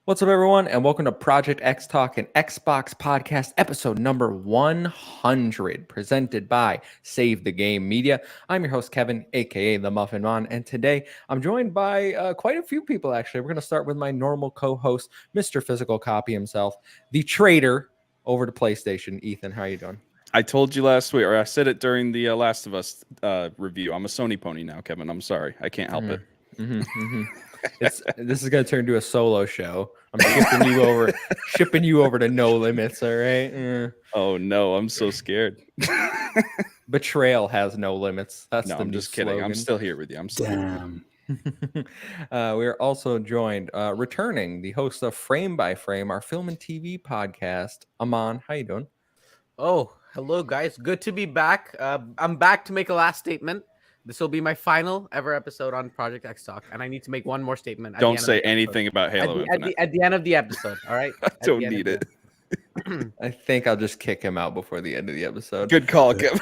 What's up, everyone, and welcome to Project XTalk, an Xbox podcast episode number 100, presented by Save the Game Media. I'm your host, Kevin, aka The Muffin Man, and today I'm joined by quite a few people, actually. We're going to start with my normal co-host, Mr. Physical Copy himself, the trader over to PlayStation. Ethan, how are you doing? I told you last week, or I said it during the Last of Us review. I'm a Sony pony now, Kevin. I'm sorry. I can't help it. This is going to turn into a solo show. I'm shipping you over to No Limits, all right? Oh, no. I'm so scared. Betrayal has no limits. That's no, the I'm new just kidding. slogan. I'm still here with you. I'm still here. We are also joined, returning, the host of Frame by Frame, our film and TV podcast. Aman, how you doing? Oh, hello, guys. Good to be back. I'm back to make a last statement. This will be my final ever episode on Project XTalk, and I need to make one more statement. Don't say anything about Halo Infinite. At the end of the episode, all right? I don't need it. I think I'll just kick him out before the end of the episode. Good call, Kevin.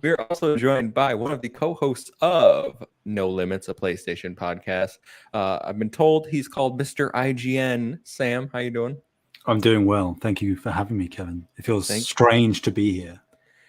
We're also joined by one of the co-hosts of No Limits, a PlayStation podcast. I've been told he's called Mr. IGN. Sam, how you doing? I'm doing well. Thank you for having me, Kevin. It feels strange to be here,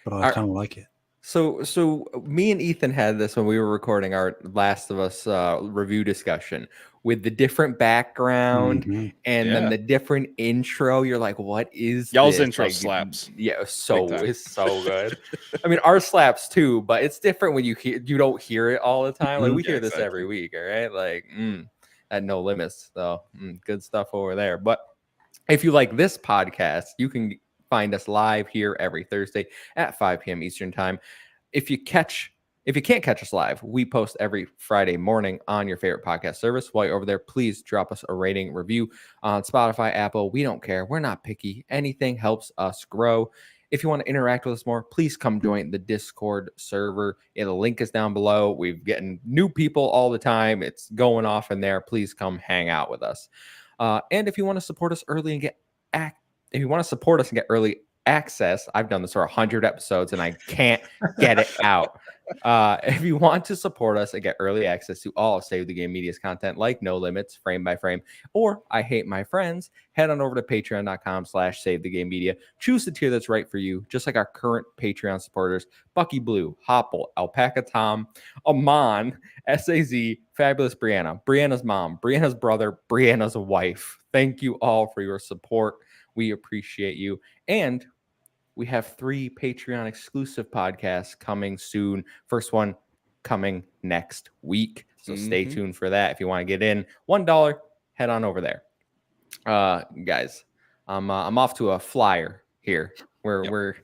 but I kind of like it. So me and Ethan had this when we were recording our Last of Us review discussion with the different background and then the different intro. You're like, what is y'all's this? intro slaps? Yeah, it's so good. I mean, our slaps too, but it's different when you don't hear it all the time. Like we hear this every week, all right? Like at No Limits, though. Good stuff over there. But if you like this podcast, you can find us live here every Thursday at 5 p.m. Eastern time. If you can't catch us live, we post every Friday morning on your favorite podcast service. While you're over there, please drop us a rating review on Spotify, Apple. We don't care. We're not picky. Anything helps us grow. If you want to interact with us more, please come join the Discord server. Yeah, the link is down below. We're getting new people all the time. It's going off in there. Please come hang out with us. And if you want to support us early and get early access, I've done this for 100 episodes and I can't get it out. If you want to support us and get early access to all of Save the Game Media's content, like No Limits, Frame by Frame, or I Hate My Friends, head on over to patreon.com/Save the Game Media. Choose the tier that's right for you, just like our current Patreon supporters: Bucky Blue, Hopple, Alpaca Tom, Aman, SAZ, Fabulous Brianna, Brianna's mom, Brianna's brother, Brianna's wife. Thank you all for your support. We appreciate you. And we have 3 Patreon exclusive podcasts coming soon. First one coming next week. So stay tuned for that. If you want to get in, $1, head on over there. Guys, I'm off to a flyer here. We're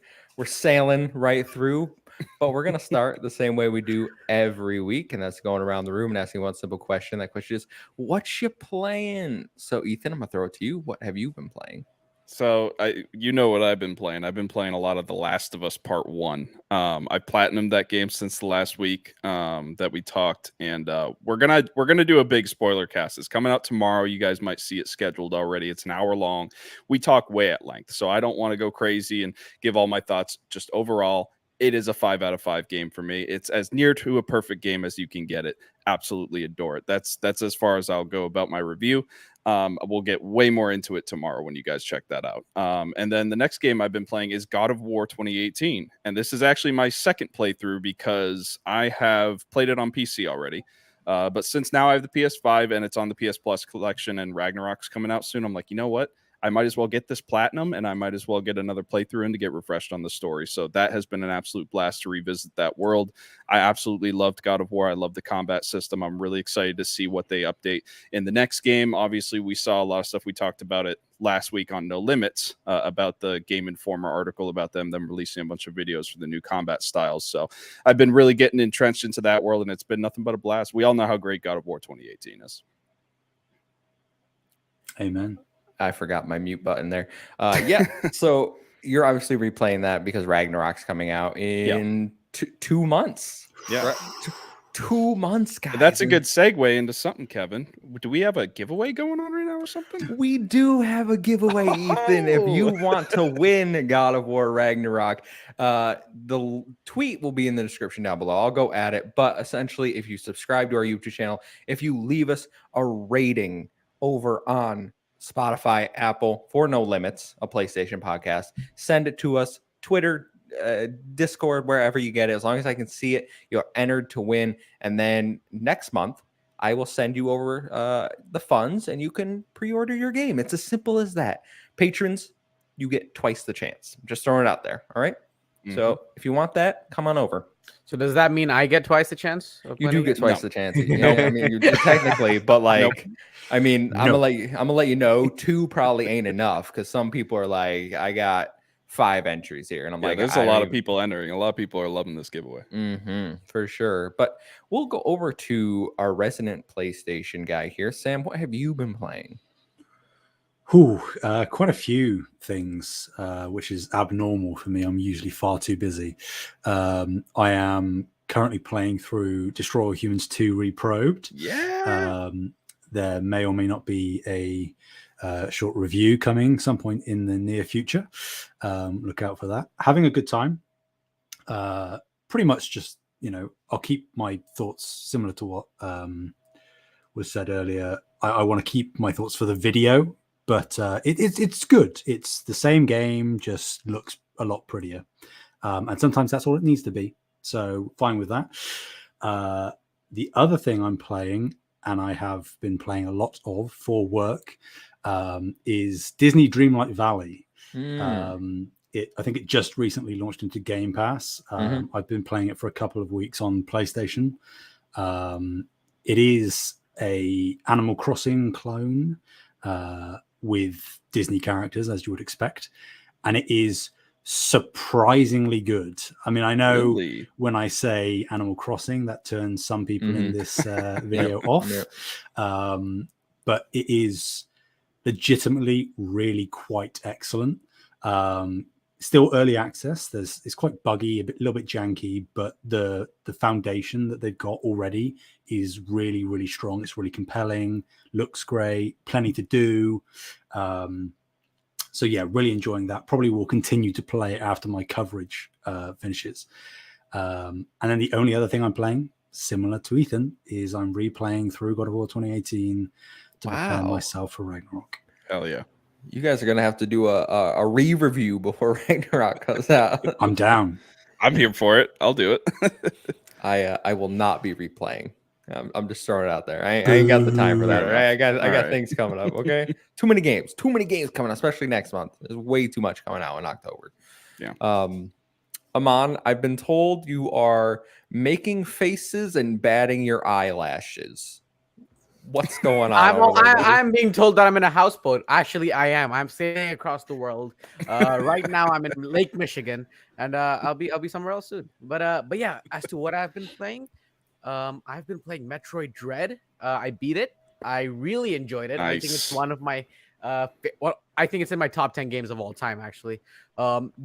sailing right through, but we're gonna start the same way we do every week, and that's going around the room and asking one simple question. That question is, what you playing? So Ethan, I'm gonna throw it to you. What have you been playing? So you know what I've been playing. I've been playing a lot of The Last of Us Part 1. I platinumed that game since the last week that we talked, and we're gonna do a big spoiler cast. It's coming out tomorrow. You guys might see it scheduled already. It's an hour long. We talk way at length, so I don't want to go crazy and give all my thoughts. Just overall, it is a 5 out of 5 game for me. It's as near to a perfect game as you can get it. Absolutely adore it. That's as far as I'll go about my review. We'll get way more into it tomorrow when you guys check that out. And then the next game I've been playing is God of War 2018. And this is actually my second playthrough because I have played it on PC already. But since now I have the PS5 and it's on the PS Plus collection and Ragnarok's coming out soon, I'm like, you know what? I might as well get this platinum and I might as well get another playthrough in to get refreshed on the story. So that has been an absolute blast to revisit that world. I absolutely loved God of War. I love the combat system. I'm really excited to see what they update in the next game. Obviously, we saw a lot of stuff. We talked about it last week on No Limits about the Game Informer article about them releasing a bunch of videos for the new combat styles. So I've been really getting entrenched into that world and it's been nothing but a blast. We all know how great God of War 2018 is. Amen. I forgot my mute button there. Yeah. So you're obviously replaying that because Ragnarok's coming out in 2 months. Yeah. Right? 2 months, guys. That's a good segue into something, Kevin. Do we have a giveaway going on right now or something? We do have a giveaway, Ethan. If you want to win God of War Ragnarok, the tweet will be in the description down below. I'll go at it. But essentially, if you subscribe to our YouTube channel, if you leave us a rating over on Spotify, Apple, for No Limits, a PlayStation podcast, send it to us, Twitter, Discord, wherever you get it. As long as I can see it, you're entered to win. And then next month, I will send you over the funds and you can pre-order your game. It's as simple as that. Patrons, you get twice the chance. I'm just throwing it out there. All right. So if you want that, come on over. So does that mean I get twice the chance? You do get twice the chance. I mean, you technically, but like, I mean, I'm gonna let you know 2 probably ain't enough because some people are like, I got 5 entries here, and I'm like, there's a lot of people entering. A lot of people are loving this giveaway. For sure. But we'll go over to our resident PlayStation guy here. Sam, what have you been playing? Quite a few things, which is abnormal for me. I'm usually far too busy. I am currently playing through Destroy All Humans 2 Reprobed. Yeah. There may or may not be a short review coming some point in the near future. Look out for that. Having a good time. Pretty much just, I'll keep my thoughts similar to what was said earlier. I want to keep my thoughts for the video. But it's good. It's the same game, just looks a lot prettier. And sometimes that's all it needs to be. So fine with that. The other thing I'm playing, and I have been playing a lot of for work, is Disney Dreamlight Valley. I think it just recently launched into Game Pass. I've been playing it for a couple of weeks on PlayStation. It is a Animal Crossing clone. With Disney characters, as you would expect, and it is surprisingly good. I mean, I know when I say Animal Crossing, that turns some people in this video off, but it is legitimately really quite excellent. Still early access. It's quite buggy, a little bit janky, but the foundation that they've got already is really, really strong. It's really compelling, looks great, plenty to do. So yeah, really enjoying that. Probably will continue to play it after my coverage finishes. And then the only other thing I'm playing, similar to Ethan, is I'm replaying through God of War 2018 to prepare myself for Ragnarok. Hell yeah. You guys are gonna have to do a re-review before Ragnarok comes out. I'm down. I'm here for it. I'll do it. I will not be replaying. I'm just throwing it out there. I ain't got the time for that. Right? I got things coming up. Okay, too many games coming up, especially next month. There's way too much coming out in October. Yeah. Aman, I've been told you are making faces and batting your eyelashes. What's going on? I'm being told that I'm in a houseboat. Actually, I am. I'm sailing across the world. Right now, I'm in Lake Michigan, and I'll be somewhere else soon. But yeah, as to what I've been playing, I've been playing Metroid Dread. I beat it. I really enjoyed it. Nice. I think it's one of my I think it's in my top 10 games of all time, actually.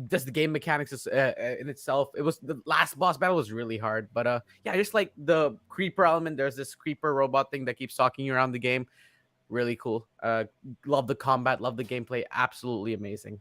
Just the game mechanics is in itself. It was the last boss battle was really hard, but yeah, just like the creeper element. There's this creeper robot thing that keeps stalking you around the game. Really cool. Love the combat, love the gameplay. Absolutely amazing.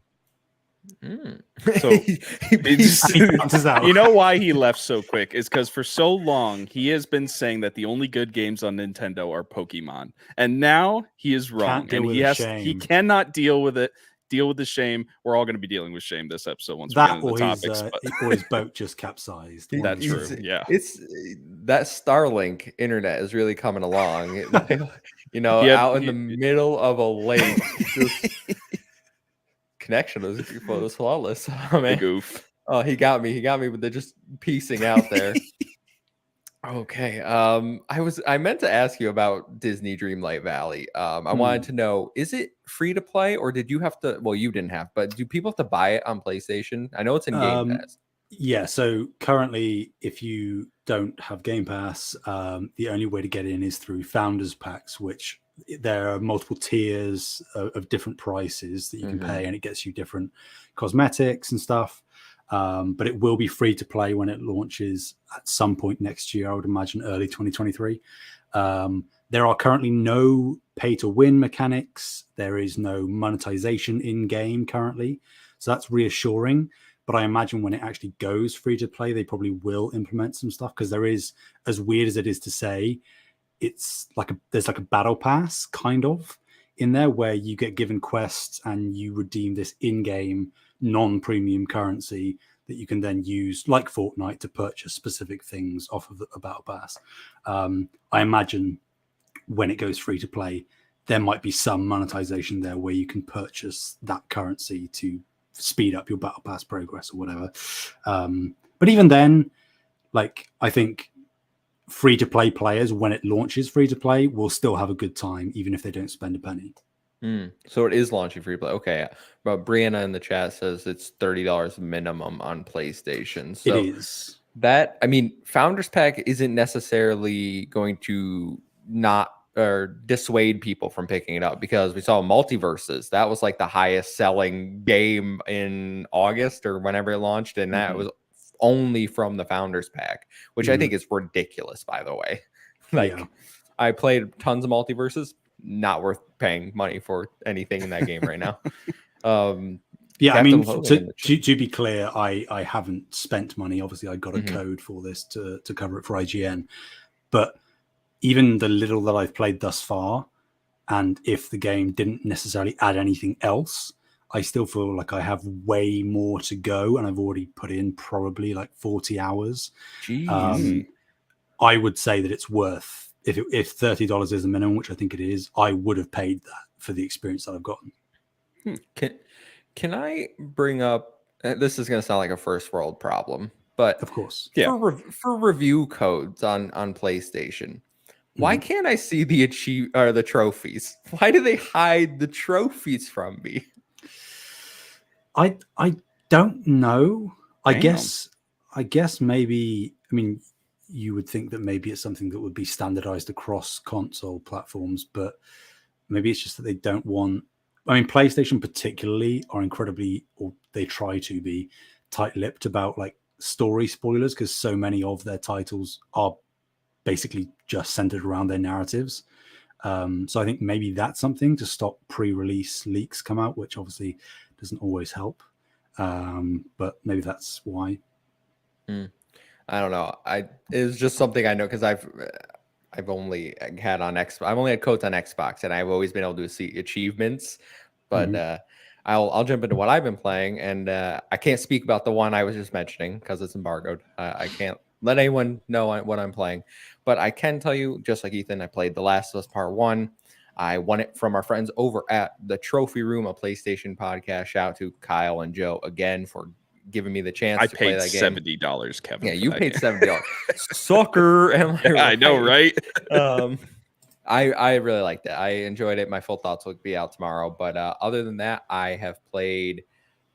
So you know why he left so quick is because for so long he has been saying that the only good games on Nintendo are Pokemon, and now he is wrong, and he cannot deal with it. Deal with the shame. We're all going to be dealing with shame this episode once we get into the topics. Or his boat just capsized. That's true. Yeah, it's that Starlink internet is really coming along. Out in the middle of a lake. Connection was flawless. Oh, man. Goof. Oh, he got me, but they're just piecing out there. Okay. I meant to ask you about Disney Dreamlight Valley. I wanted to know, is it free to play, or did you have to? Well, you didn't have, but do people have to buy it on PlayStation? I know it's in Game Pass. Yeah. So currently, if you don't have Game Pass, the only way to get in is through Founders Packs, which there are multiple tiers of different prices that you can pay, and it gets you different cosmetics and stuff. but it will be free to play when it launches at some point next year. I would imagine early 2023. There are currently no pay to win mechanics. There is no monetization in game currently. So that's reassuring. But I imagine when it actually goes free to play, they probably will implement some stuff, because there is, as weird as it is to say, it's like there's like a battle pass kind of in there where you get given quests and you redeem this in-game non-premium currency that you can then use, like Fortnite, to purchase specific things off of a battle pass. I imagine when it goes free to play, there might be some monetization there where you can purchase that currency to speed up your battle pass progress or whatever. But even then, like, I think free to play players, when it launches free to play, will still have a good time even if they don't spend a penny. So it is launching free to play. Okay, but Brianna in the chat says it's $30 minimum on PlayStation. So it is. That, I mean, Founders Pack isn't necessarily going to not or dissuade people from picking it up, because we saw Multiverses. That was like the highest selling game in August or whenever it launched, and that was only from the Founders Pack, which I think is ridiculous, by the way. I played tons of Multiverses, not worth paying money for anything in that game right now. I mean, to be clear, I haven't spent money. Obviously, I got a code for this to cover it for IGN. But even the little that I've played thus far, and if the game didn't necessarily add anything else, I still feel like I have way more to go, and I've already put in probably like 40 hours. I would say that it's worth, if $30 is the minimum, which I think it is, I would have paid that for the experience that I've gotten. Can I bring up, this is going to sound like a first world problem, but of course, for review codes on PlayStation, why can't I see the trophies? Why do they hide the trophies from me? I don't know. I guess maybe, I mean, you would think that maybe it's something that would be standardized across console platforms, but maybe it's just that they don't want, I mean, PlayStation particularly are incredibly, or they try to be, tight-lipped about like story spoilers, because so many of their titles are basically just centered around their narratives. So I think maybe that's something to stop pre-release leaks come out, which obviously doesn't always help. But maybe that's why. I don't know. It's just something I know, because I've only had on Xbox. I've only had codes on Xbox, and I've always been able to see achievements. But I'll jump into what I've been playing, and I can't speak about the one I was just mentioning because it's embargoed. I can't let anyone know what I'm playing, but I can tell you, just like Ethan, I played The Last of Us Part 1. I won it from our friends over at the Trophy Room, a PlayStation podcast. Shout out to Kyle and Joe again for giving me the chance to play that game. $70, Kevin. Yeah, you paid $70. Sucker. I know, right? I really liked it. I enjoyed it. My full thoughts will be out tomorrow. But other than that, I have played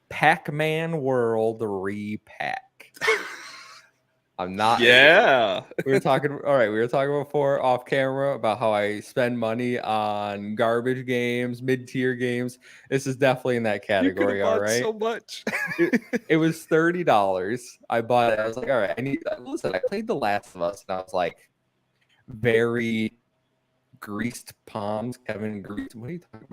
Pac-Man World Repack. I'm not. Yeah. We were talking before off camera about how I spend money on garbage games, mid-tier games. This is definitely in that category. All right. So much. It was $30. I bought it. I was like, all right, I played The Last of Us, and I was like, very greased palms, Kevin. Greased. What are you talking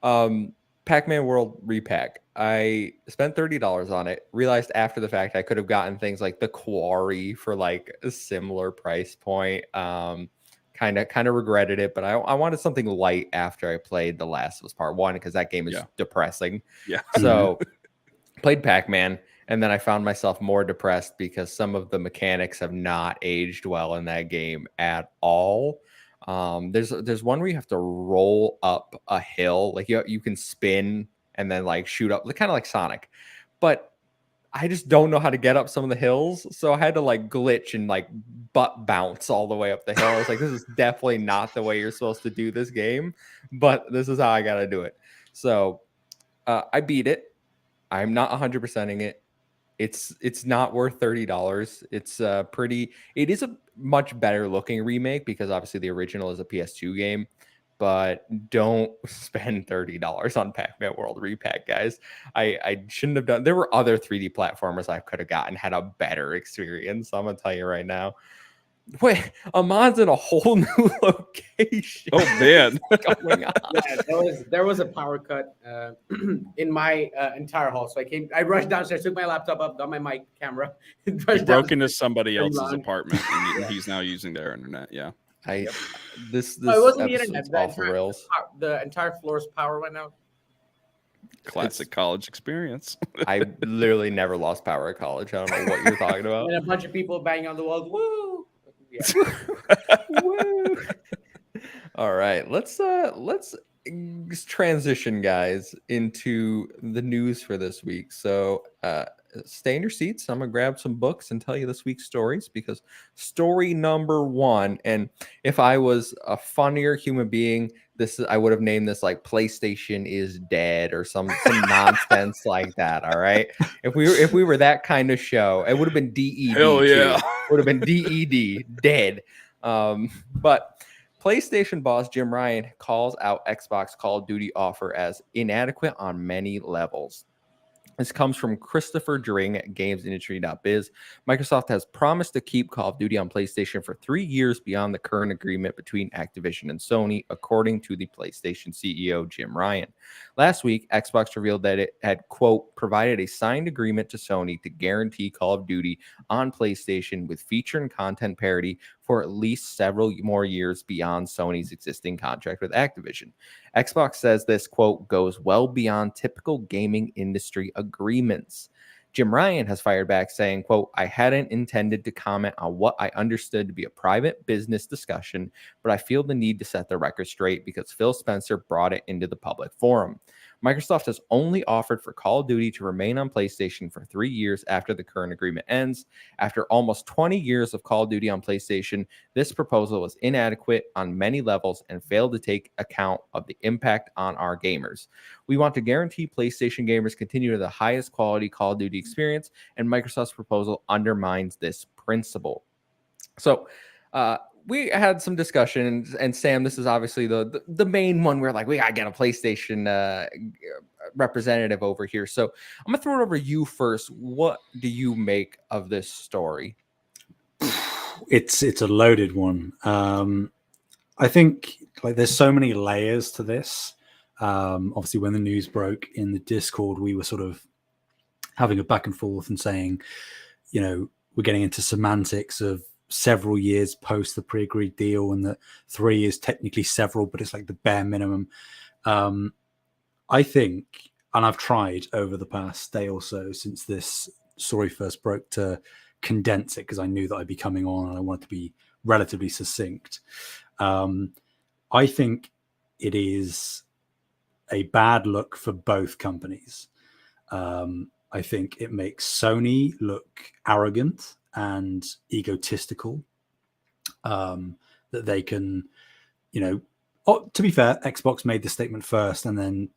about? Pac-Man World Repack. I spent $30 on it. Realized after the fact I could have gotten things like the Quarry for like a similar price point. Kind of regretted it, but I wanted something light after I played The Last of Us Part 1, because that game is depressing. Yeah. So played Pac-Man, and then I found myself more depressed because some of the mechanics have not aged well in that game at all. There's one where you have to roll up a hill, like you can spin and then like shoot up, kind of like Sonic, but I just don't know how to get up some of the hills, so I had to like glitch and like butt bounce all the way up the hill. I was like, this is definitely not the way you're supposed to do this game, but this is how I gotta do it. So I beat it. I'm not 100%ing it. It's not worth $30. It is a much better looking remake, because obviously the original is a PS2 game, but don't spend $30 on Pac-Man World Repack, guys. I shouldn't have done. There were other 3D platformers I could have gotten, had a better experience. I'm gonna tell you right now. Wait, Amon's in a whole new location. Oh man, What's going on? Yeah, there was a power cut in my entire hall. So I rushed downstairs, took my laptop up, got my mic camera, and he rushed broke into downstairs. somebody Pretty else's long. apartment, and he's now using their internet. Yeah, This No, it wasn't the episode's internet. off the rails. The entire floor's power went out. classic college experience. I literally never lost power at college. I don't know what you're talking about. And a bunch of people banging on the walls. Woo! Yeah. Woo. All right, let's transition, guys, into the news for this week. So stay in your seats. I'm gonna grab some books and tell you this week's stories, because story number one, and if I was a funnier human being, I would have named this like PlayStation is dead or some nonsense like that. All right. If we were that kind of show, it would have been DED. Hell yeah. Would have been DED, dead. But PlayStation boss Jim Ryan calls out Xbox Call of Duty offer as inadequate on many levels. This comes from Christopher Dring at GamesIndustry.biz. Microsoft has promised to keep Call of Duty on PlayStation for 3 years beyond the current agreement between Activision and Sony, according to the PlayStation CEO, Jim Ryan. Last week, Xbox revealed that it had, quote, provided a signed agreement to Sony to guarantee Call of Duty on PlayStation with feature and content parity for at least several more years beyond Sony's existing contract with Activision. Xbox says this, quote, goes well beyond typical gaming industry agreements. Jim Ryan has fired back saying, quote, I hadn't intended to comment on what I understood to be a private business discussion, but I feel the need to set the record straight because Phil Spencer brought it into the public forum. Microsoft has only offered for Call of Duty to remain on PlayStation for 3 years after the current agreement ends. After almost 20 years of Call of Duty on PlayStation, this proposal was inadequate on many levels and failed to take account of the impact on our gamers. We want to guarantee PlayStation gamers continue to the highest quality Call of Duty experience, and Microsoft's proposal undermines this principle. So, we had some discussion, and Sam, this is obviously the main one. We're like, we gotta get a PlayStation representative over here. So I'm gonna throw it over to you first. What do you make of this story? It's a loaded one. I think like there's so many layers to this. Obviously, when the news broke in the Discord, we were sort of having a back and forth and saying, you know, we're getting into semantics of several years post the pre-agreed deal, and that 3 is technically several, but it's like the bare minimum. I think, and I've tried over the past day or so since this story first broke to condense it, because I knew that I'd be coming on and I wanted to be relatively succinct. I think it is a bad look for both companies. I think it makes Sony look arrogant and egotistical, that they can, you know, to be fair, Xbox made the statement first and then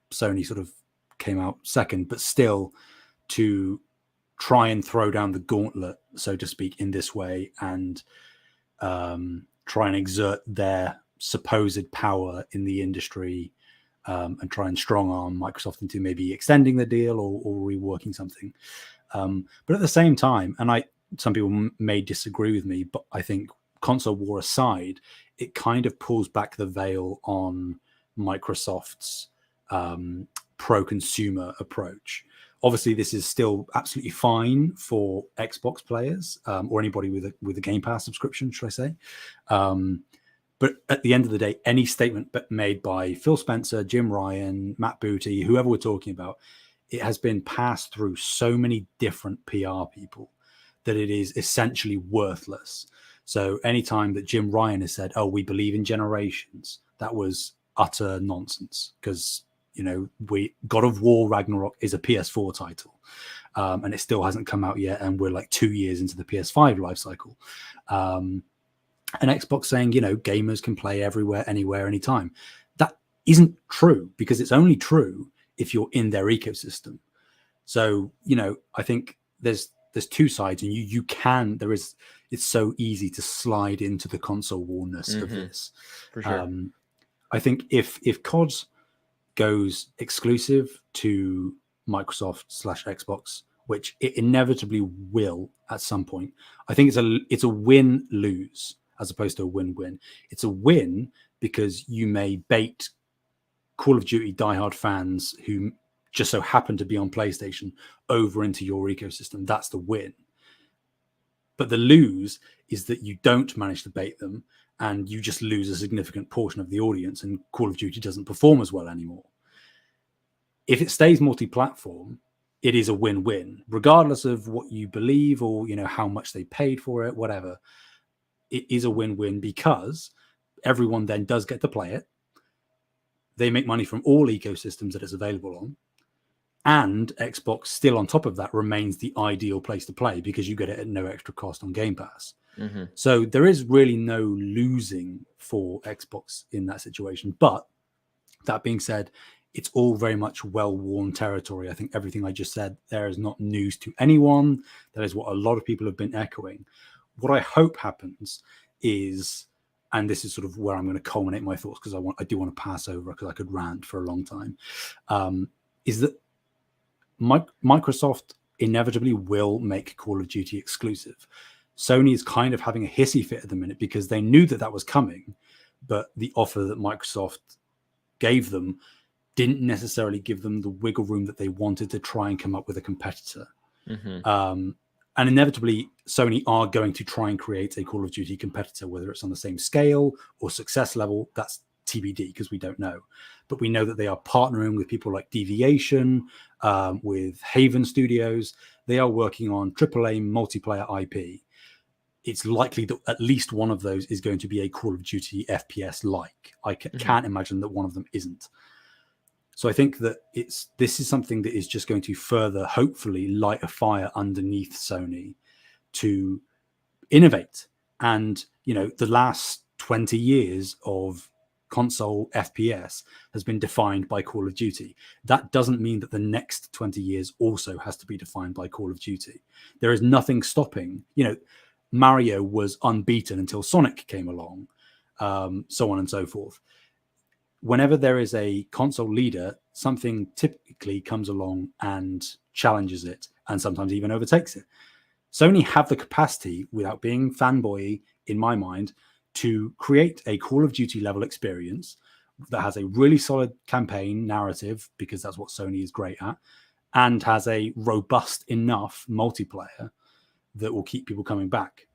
Sony sort of came out second, but still to try and throw down the gauntlet, so to speak, in this way, and try and exert their supposed power in the industry, and try and strong arm Microsoft into maybe extending the deal or reworking something. But at the same time, and some people may disagree with me, but I think console war aside, it kind of pulls back the veil on Microsoft's pro-consumer approach. Obviously, this is still absolutely fine for Xbox players, or anybody with a Game Pass subscription, should I say. But at the end of the day, any statement made by Phil Spencer, Jim Ryan, Matt Booty, whoever we're talking about, it has been passed through so many different PR people that it is essentially worthless. So anytime that Jim Ryan has said, oh, we believe in generations, that was utter nonsense, because, you know, God of War Ragnarok is a PS4 title, and it still hasn't come out yet, and we're like 2 years into the PS5 life cycle. And Xbox saying, you know, gamers can play everywhere, anywhere, anytime. That isn't true, because it's only true if you're in their ecosystem. So, you know, I think there's two sides, and it's so easy to slide into the console warness of this. For sure. I think if COD goes exclusive to Microsoft/Xbox, which it inevitably will at some point, I think it's a win-lose as opposed to a win-win. It's a win because you may bait Call of Duty diehard fans who just so happen to be on PlayStation over into your ecosystem. That's the win. But the lose is that you don't manage to bait them and you just lose a significant portion of the audience and Call of Duty doesn't perform as well anymore. If it stays multi-platform, it is a win-win, regardless of what you believe or, you know, how much they paid for it, whatever. It is a win-win because everyone then does get to play it. They make money from all ecosystems that it's available on. And Xbox still on top of that remains the ideal place to play because you get it at no extra cost on Game Pass. Mm-hmm. So there is really no losing for Xbox in that situation. But that being said, it's all very much well-worn territory. I think everything I just said there is not news to anyone. That is what a lot of people have been echoing. What I hope happens is, and this is sort of where I'm going to culminate my thoughts because I do want to pass over because I could rant for a long time, is that Microsoft inevitably will make Call of Duty exclusive. Sony is kind of having a hissy fit at the minute because they knew that was coming, but the offer that Microsoft gave them didn't necessarily give them the wiggle room that they wanted to try and come up with a competitor. Mm-hmm. And inevitably, Sony are going to try and create a Call of Duty competitor, whether it's on the same scale or success level. That's TBD because we don't know. But we know that they are partnering with people like Deviation, with Haven Studios. They are working on AAA multiplayer IP. It's likely that at least one of those is going to be a Call of Duty FPS-like. I can't imagine that one of them isn't. So I think that this is something that is just going to further, hopefully, light a fire underneath Sony to innovate. And, you know, the last 20 years of console FPS has been defined by Call of Duty. That doesn't mean that the next 20 years also has to be defined by Call of Duty. There is nothing stopping. You know, Mario was unbeaten until Sonic came along, so on and so forth. Whenever there is a console leader, something typically comes along and challenges it and sometimes even overtakes it. Sony have the capacity, without being fanboy in my mind, to create a Call of Duty level experience that has a really solid campaign narrative, because that's what Sony is great at, and has a robust enough multiplayer that will keep people coming back.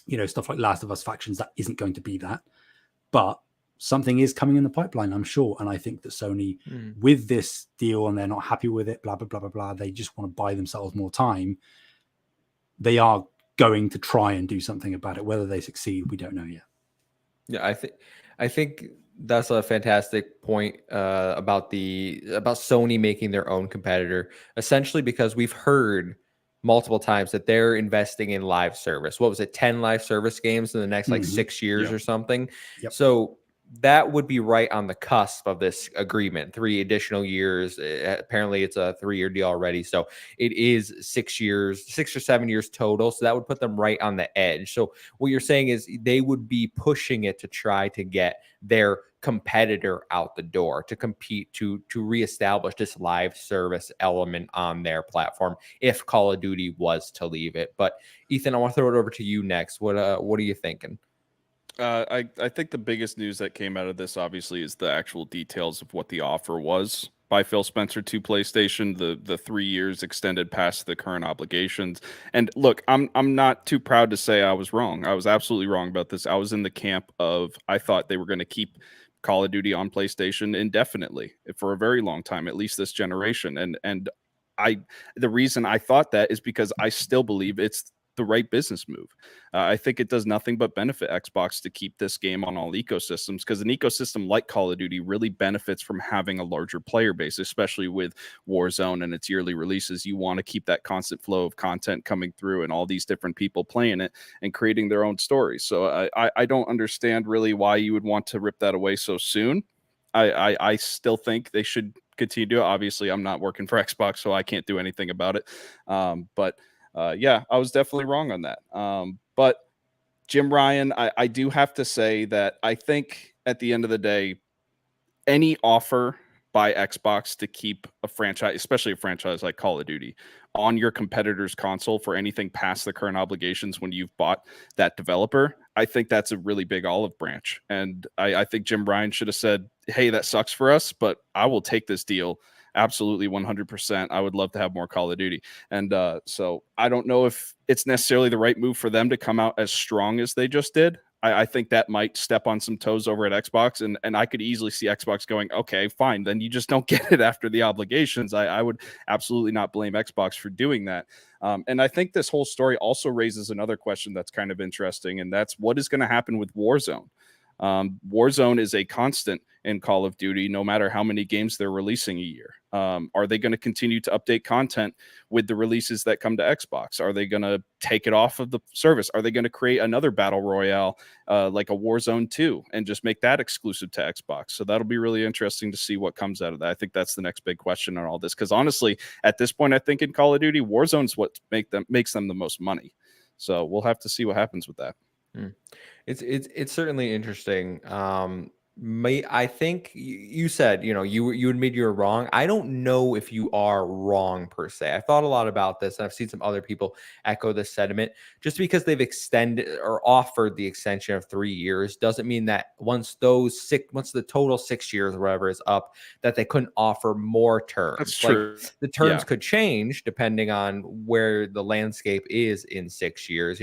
You know, stuff like Last of Us Factions, that isn't going to be that. But something is coming in the pipeline, I'm sure. And I think that Sony, with this deal, and they're not happy with it, blah, blah, blah, blah, blah, they just want to buy themselves more time. They are going to try and do something about it. Whether they succeed, we don't know yet. Yeah, I think that's a fantastic point about Sony making their own competitor, essentially because we've heard multiple times that they're investing in live service. What was it, 10 live service games in the next like 6 years or something? Yep. So that would be right on the cusp of this agreement. 3 additional years. Apparently it's a 3-year deal already. So it is 6 years, 6 or 7 years total. So that would put them right on the edge. So what you're saying is they would be pushing it to try to get their competitor out the door, to compete, to reestablish this live service element on their platform if Call of Duty was to leave it. But Ethan, I want to throw it over to you next. What are you thinking? I think the biggest news that came out of this, obviously, is the actual details of what the offer was by Phil Spencer to PlayStation, the 3 years extended past the current obligations. And look, I'm not too proud to say I was wrong. I was absolutely wrong about this. I was in the camp of, I thought they were going to keep Call of Duty on PlayStation indefinitely for a very long time, at least this generation. And the reason I thought that is because I still believe it's the right business move. I think it does nothing but benefit Xbox to keep this game on all ecosystems, because an ecosystem like Call of Duty really benefits from having a larger player base, especially with Warzone and its yearly releases. You want to keep that constant flow of content coming through and all these different people playing it and creating their own stories. So I don't understand really why you would want to rip that away so soon. I still think they should continue to do it. Obviously, I'm not working for Xbox, so I can't do anything about it. Yeah, I was definitely wrong on that. But Jim Ryan, I do have to say that I think at the end of the day, any offer by Xbox to keep a franchise, especially a franchise like Call of Duty, on your competitor's console for anything past the current obligations when you've bought that developer, I think that's a really big olive branch. And I think Jim Ryan should have said, hey, that sucks for us, but I will take this deal. Absolutely 100%. I would love to have more Call of Duty. And so I don't know if it's necessarily the right move for them to come out as strong as they just did. I think that might step on some toes over at Xbox, and I could easily see Xbox going, okay, fine, then you just don't get it after the obligations. I would absolutely not blame Xbox for doing that. And I think this whole story also raises another question that's kind of interesting, and that's what is going to happen with Warzone. Warzone is a constant in Call of Duty, no matter how many games they're releasing a year. Are they going to continue to update content with the releases that come to Xbox? Are they going to take it off of the service? Are they going to create another battle royale like a Warzone 2 and just make that exclusive to Xbox? So that'll be really interesting to see what comes out of that. I think that's the next big question on all this, because honestly, at this point, I think in Call of Duty, Warzone's what makes them the most money. So we'll have to see what happens with that. It's certainly interesting. I think you said, you admit you were wrong. I don't know if you are wrong per se. I thought a lot about this, and I've seen some other people echo this sentiment. Just because they've extended or offered the extension of 3 years doesn't mean that once the total 6 years or whatever is up, that they couldn't offer more terms. That's true. Like, the terms could change depending on where the landscape is in 6 years.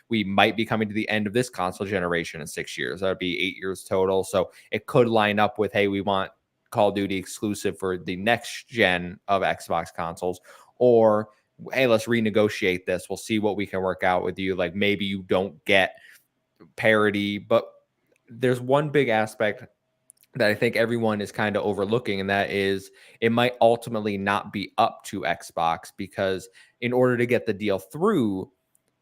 We might be coming to the end of this console generation in 6 years. That would be 8 years total. So it could line up with, hey, we want Call of Duty exclusive for the next gen of Xbox consoles, or hey, let's renegotiate this. We'll see what we can work out with you. Like, maybe you don't get parity, but there's one big aspect that I think everyone is kind of overlooking, and that is it might ultimately not be up to Xbox, because in order to get the deal through,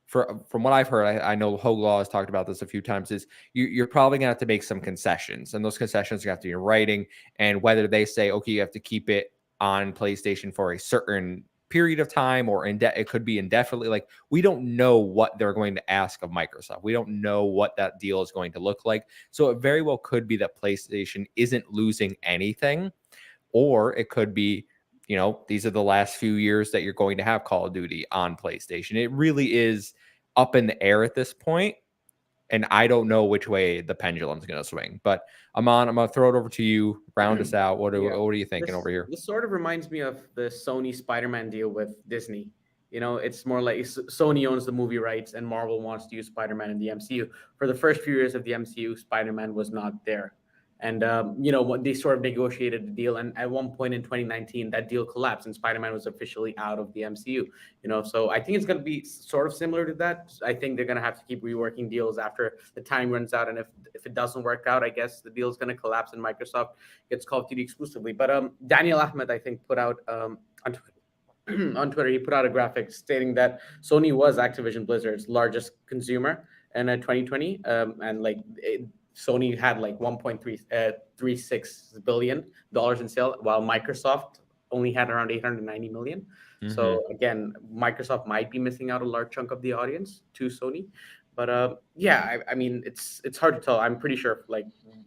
from what I've heard, I know Hoglaw has talked about this a few times, is you're probably going to have to make some concessions, and those concessions you have to be in writing, and whether they say, okay, you have to keep it on PlayStation for a certain period of time, or it could be indefinitely. Like, we don't know what they're going to ask of Microsoft. We don't know what that deal is going to look like. So it very well could be that PlayStation isn't losing anything, or it could be, these are the last few years that you're going to have Call of Duty on PlayStation. It really is up in the air at this point, and I don't know which way the pendulum's going to swing. But Aman, I'm going to throw it over to you. Round us out. What are you thinking over here? This sort of reminds me of the Sony Spider-Man deal with Disney. It's more like Sony owns the movie rights, and Marvel wants to use Spider-Man in the MCU. For the first few years of the MCU, Spider-Man was not there. And, they sort of negotiated the deal. And at one point in 2019, that deal collapsed and Spider-Man was officially out of the MCU. So I think it's going to be sort of similar to that. I think they're going to have to keep reworking deals after the time runs out. And if it doesn't work out, I guess the deal is going to collapse and Microsoft gets Call of Duty exclusively. But Daniel Ahmed, I think, put out on Twitter, he put out a graphic stating that Sony was Activision Blizzard's largest consumer in 2020. Sony had like $1.36 billion in sales, while Microsoft only had around 890 million. Mm-hmm. So again, Microsoft might be missing out a large chunk of the audience to Sony. But I mean, it's hard to tell. I'm pretty sure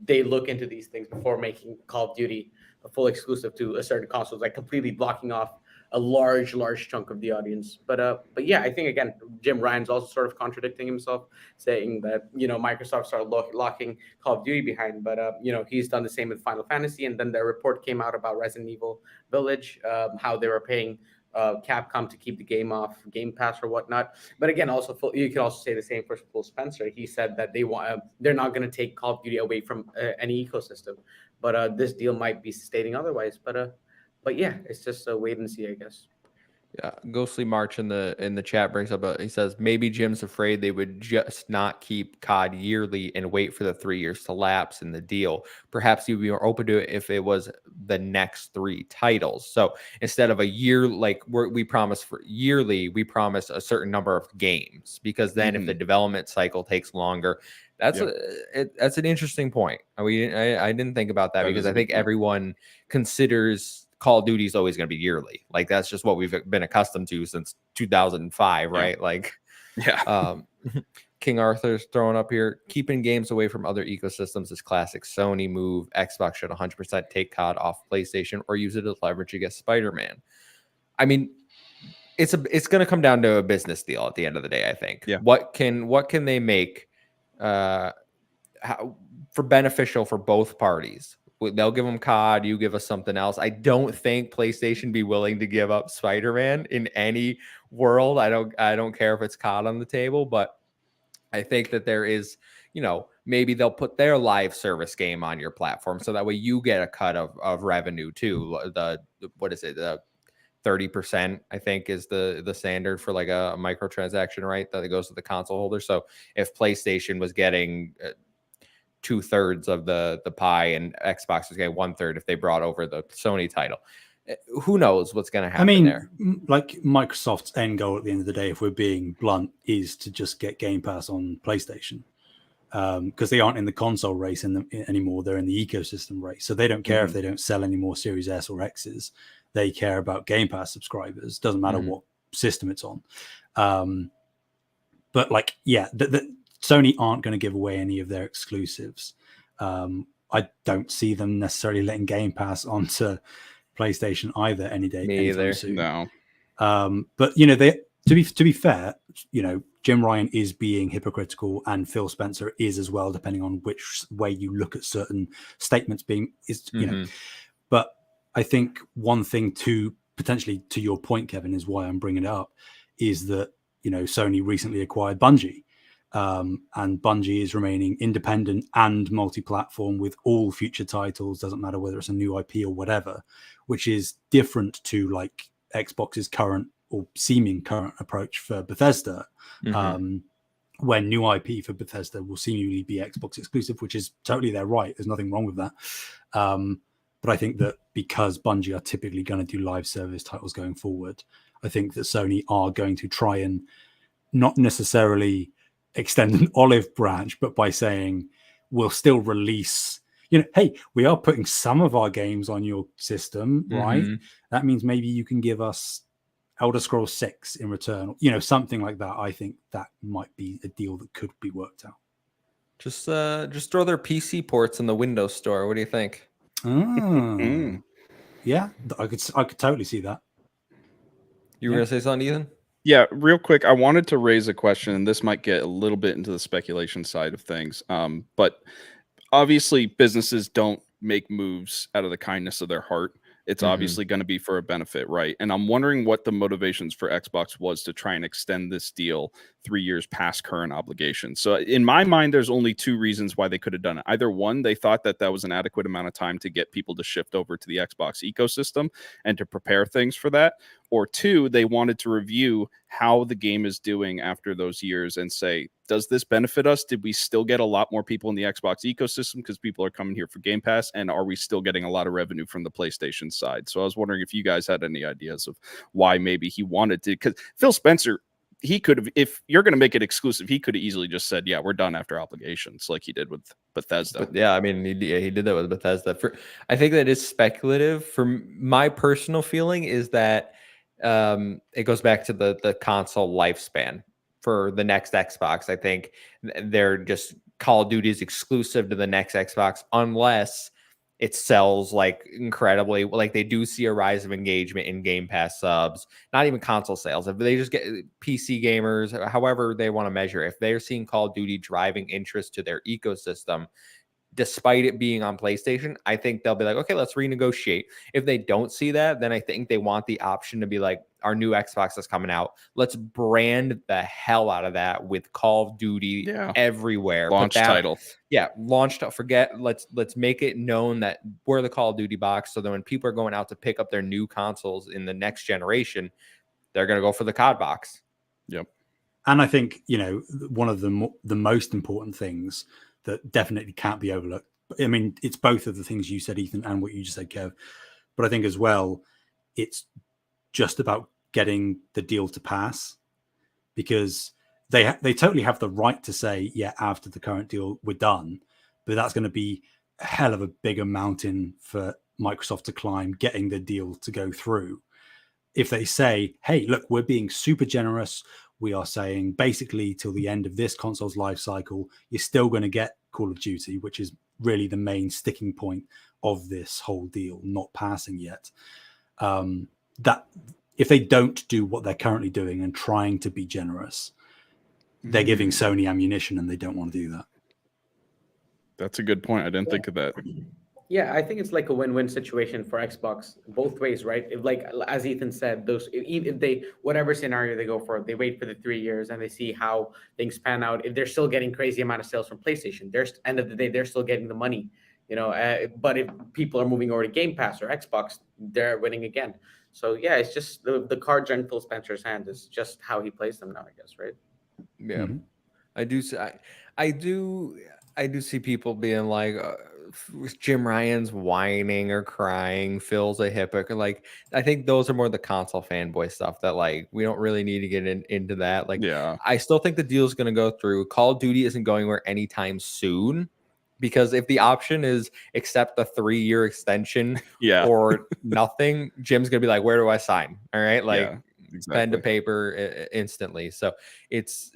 they look into these things before making Call of Duty a full exclusive to a certain console, like completely blocking off a large chunk of the audience. But yeah, I think again, Jim Ryan's also sort of contradicting himself, saying that Microsoft started locking Call of Duty behind, but he's done the same with Final Fantasy, and then the report came out about Resident Evil Village, how they were paying Capcom to keep the game off Game Pass or whatnot. But again, also you can also say the same for Phil Spencer. He said that they're not going to take Call of Duty away from any ecosystem, but this deal might be stating otherwise. But yeah, it's just a wait and see, I guess. Yeah, Ghostly March in the chat brings up he says maybe Jim's afraid they would just not keep COD yearly and wait for the 3 years to lapse in the deal. Perhaps he'd be more open to it if it was the next 3 titles. So instead of a year, like we promise for yearly, we promise a certain number of games, because then if the development cycle takes longer, that's an interesting point. I didn't think about that because I think everyone considers Call of Duty is always going to be yearly. Like, that's just what we've been accustomed to since 2005, right? King Arthur's throwing up here. Keeping games away from other ecosystems is classic Sony move. Xbox should 100% take COD off PlayStation or use it as leverage against Spider-Man. I mean, it's going to come down to a business deal at the end of the day. I think. Yeah. What can they make for beneficial for both parties? They'll give them COD. You give us something else. I don't think PlayStation be willing to give up Spider-Man in any world. I don't care if it's COD on the table, but I think that there is, maybe they'll put their live service game on your platform so that way you get a cut of revenue too. What is it? The 30%, I think, is the standard for like a microtransaction, right? That it goes to the console holder. So if PlayStation was getting 2/3 of the pie and Xbox was getting 1/3 if they brought over the Sony title, who knows what's going to happen there? Like Microsoft's end goal at the end of the day, if we're being blunt, is to just get Game Pass on PlayStation, because they aren't in the console race anymore. They're in the ecosystem race, so they don't care if they don't sell any more Series S or X's. They care about Game Pass subscribers. Doesn't matter what system it's on. But like, Sony aren't going to give away any of their exclusives. I don't see them necessarily letting Game Pass onto PlayStation either any day. Me either. Soon. No. But they to be fair, Jim Ryan is being hypocritical, and Phil Spencer is as well, depending on which way you look at certain statements But I think one thing to potentially to your point, Kevin, is why I'm bringing it up, is that Sony recently acquired Bungie. And Bungie is remaining independent and multi-platform with all future titles, doesn't matter whether it's a new IP or whatever, which is different to like Xbox's current or seeming current approach for Bethesda, when new IP for Bethesda will seemingly be Xbox exclusive, which is totally their right. There's nothing wrong with that. But I think that because Bungie are typically going to do live service titles going forward, I think that Sony are going to try and not necessarily extend an olive branch, but by saying we'll still release, hey, we are putting some of our games on your system, right? That means maybe you can give us Elder Scrolls 6 in return, something like that. I think that might be a deal that could be worked out. Just throw their PC ports in the Windows Store. What do you think? Yeah, I could totally see that. You were gonna say something, Ethan? Yeah, real quick, I wanted to raise a question, and this might get a little bit into the speculation side of things. But obviously, businesses don't make moves out of the kindness of their heart. It's obviously going to be for a benefit, right? And I'm wondering what the motivations for Xbox was to try and extend this deal 3 years past current obligations. So in my mind, there's only two reasons why they could have done it. Either one, they thought that was an adequate amount of time to get people to shift over to the Xbox ecosystem and to prepare things for that. Or two, they wanted to review how the game is doing after those years and say, does this benefit us? Did we still get a lot more people in the Xbox ecosystem because people are coming here for Game Pass? And are we still getting a lot of revenue from the PlayStation side? So I was wondering if you guys had any ideas of why maybe he wanted to, because Phil Spencer, he could have, if you're going to make it exclusive, he could have easily just said, yeah, we're done after obligations, like he did with Bethesda. But yeah, I mean, he did that with Bethesda. I think that is speculative. For my personal feeling is that it goes back to the console lifespan for the next Xbox. I think they're just Call of Duty is exclusive to the next Xbox unless it sells like incredibly, like they do see a rise of engagement in Game Pass subs, not even console sales. If they just get PC gamers, however they want to measure, if they're seeing Call of Duty driving interest to their ecosystem, despite it being on PlayStation, I think they'll be like, okay, let's renegotiate. If they don't see that, then I think they want the option to be like, our new Xbox is coming out. Let's brand the hell out of that with Call of Duty everywhere. Launch title. Yeah, launched. Forget. Let's make it known that we're the Call of Duty box, so that when people are going out to pick up their new consoles in the next generation, they're going to go for the COD box. Yep. And I think one of the most important things that definitely can't be overlooked. I mean, it's both of the things you said, Ethan, and what you just said, Kev. But I think as well, it's just about getting the deal to pass, because they totally have the right to say, yeah, after the current deal, we're done. But that's going to be a hell of a bigger mountain for Microsoft to climb, getting the deal to go through. If they say, hey, look, we're being super generous. we are saying basically till the end of this console's life cycle, you're still going to get Call of Duty, which is really the main sticking point of this whole deal, not passing yet. That if they don't do what they're currently doing and trying to be generous, they're giving Sony ammunition, and they don't want to do that. That's a good point. I didn't think of that. Yeah, I think it's like a win-win situation for Xbox both ways, right? If, like as Ethan said, if they whatever scenario they go for, they wait for the 3 years and they see how things pan out. If they're still getting crazy amount of sales from PlayStation, there's end of the day they're still getting the money, but if people are moving over to Game Pass or Xbox, they're winning again. So yeah, it's just the cards are in Phil Spencer's hand. It's just how he plays them now, I guess, right? Yeah, I do see people being like, Jim Ryan's whining or crying, Phil's a hypocrite. Like, I think those are more the console fanboy stuff that like we don't really need to get into that. Like, I still think the deal is going to go through. Call of Duty isn't going anywhere anytime soon, because if the option is accept the 3-year extension or nothing, Jim's gonna be like, where do I sign? All right, like pen to paper instantly. So it's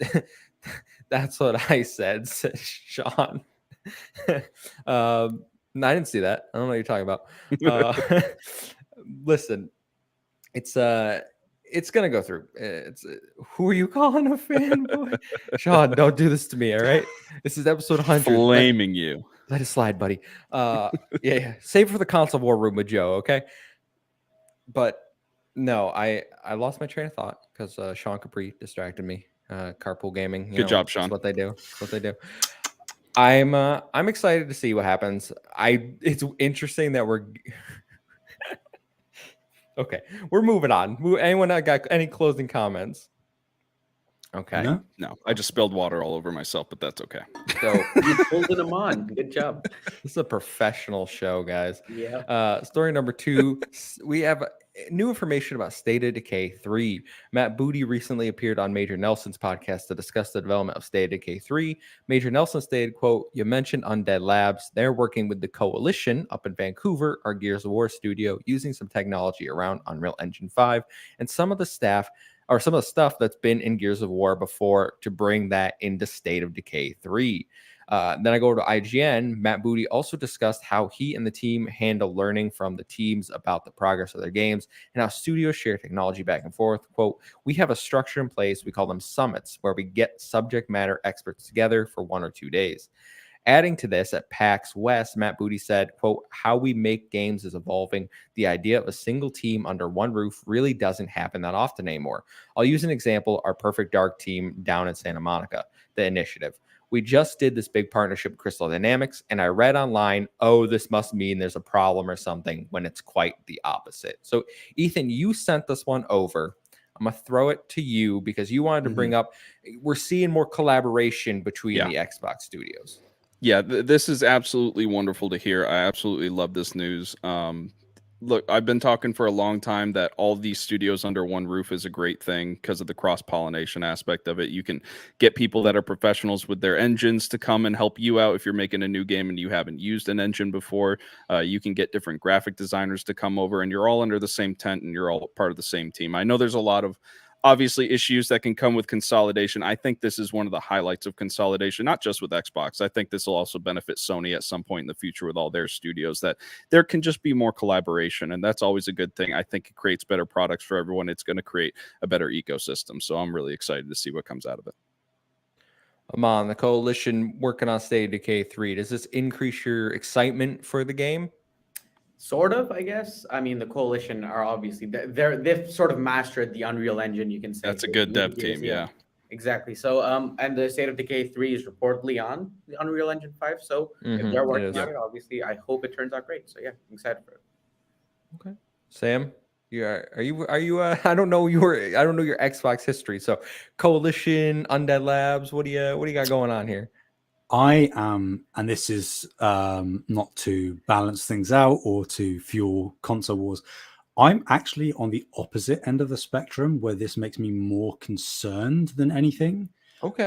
that's what I said, Sean. I didn't see that. I don't know what you're talking about. Listen, it's gonna go through. Who are you calling a fanboy? Sean, don't do this to me, all right? This is episode 100. Flaming you. Let it slide, buddy. Yeah. Save for the console war room with Joe, okay? But no, I lost my train of thought because Sean Capri distracted me. Carpool gaming. Good job, Sean. That's what they do. That's what they do. I'm excited to see what happens. It's interesting that we're okay. We're moving on. Anyone got any closing comments? Okay. No. I just spilled water all over myself, but that's okay. So you pulled them on. Good job. This is a professional show, guys. Yeah. Story number 2. We have new information about State of Decay 3. Matt Booty recently appeared on Major Nelson's podcast to discuss the development of State of Decay 3. Major Nelson stated, quote, "You mentioned Undead Labs. They're working with the Coalition up in Vancouver, our Gears of War studio, using some technology around Unreal Engine 5 and some of the stuff that's been in Gears of War before to bring that into State of Decay 3. Then I go to IGN. Matt Booty also discussed how he and the team handle learning from the teams about the progress of their games and how studios share technology back and forth. Quote, "We have a structure in place. We call them summits, where we get subject matter experts together for 1 or 2 days." Adding to this, at PAX West, Matt Booty said, quote, "How we make games is evolving. The idea of a single team under one roof really doesn't happen that often anymore. I'll use an example, our Perfect Dark team down in Santa Monica, the initiative. We just did this big partnership with Crystal Dynamics, and I read online, oh, this must mean there's a problem or something, when it's quite the opposite." So, Ethan, you sent this one over. I'm going to throw it to you because you wanted to bring up, we're seeing more collaboration between the Xbox studios. Yeah, this is absolutely wonderful to hear. I absolutely love this news. Look, I've been talking for a long time that all these studios under one roof is a great thing because of the cross-pollination aspect of it. You can get people that are professionals with their engines to come and help you out if you're making a new game and you haven't used an engine before. You can get different graphic designers to come over, and you're all under the same tent and you're all part of the same team. I know there's a lot of obviously issues that can come with consolidation. I think this is one of the highlights of consolidation, not just with Xbox. I think this will also benefit Sony at some point in the future with all their studios, that there can just be more collaboration, and that's always a good thing. I think it creates better products for everyone. It's going to create a better ecosystem. So I'm really excited to see what comes out of it. Amon, the Coalition working on State of Decay 3. Does this increase your excitement for the game? Sort of, I guess. I mean, the Coalition are obviously they've sort of mastered the Unreal Engine, you can say. That's a good dev team, yeah. Exactly. So, and the State of Decay 3 is reportedly on the Unreal Engine 5. So, if they're working on it, obviously, I hope it turns out great. So, yeah, I'm excited for it. Okay, Sam, are you? I don't know your Xbox history. So, Coalition, Undead Labs. What do you got going on here? I am, and this is not to balance things out or to fuel console wars. I'm actually on the opposite end of the spectrum, where this makes me more concerned than anything. Okay.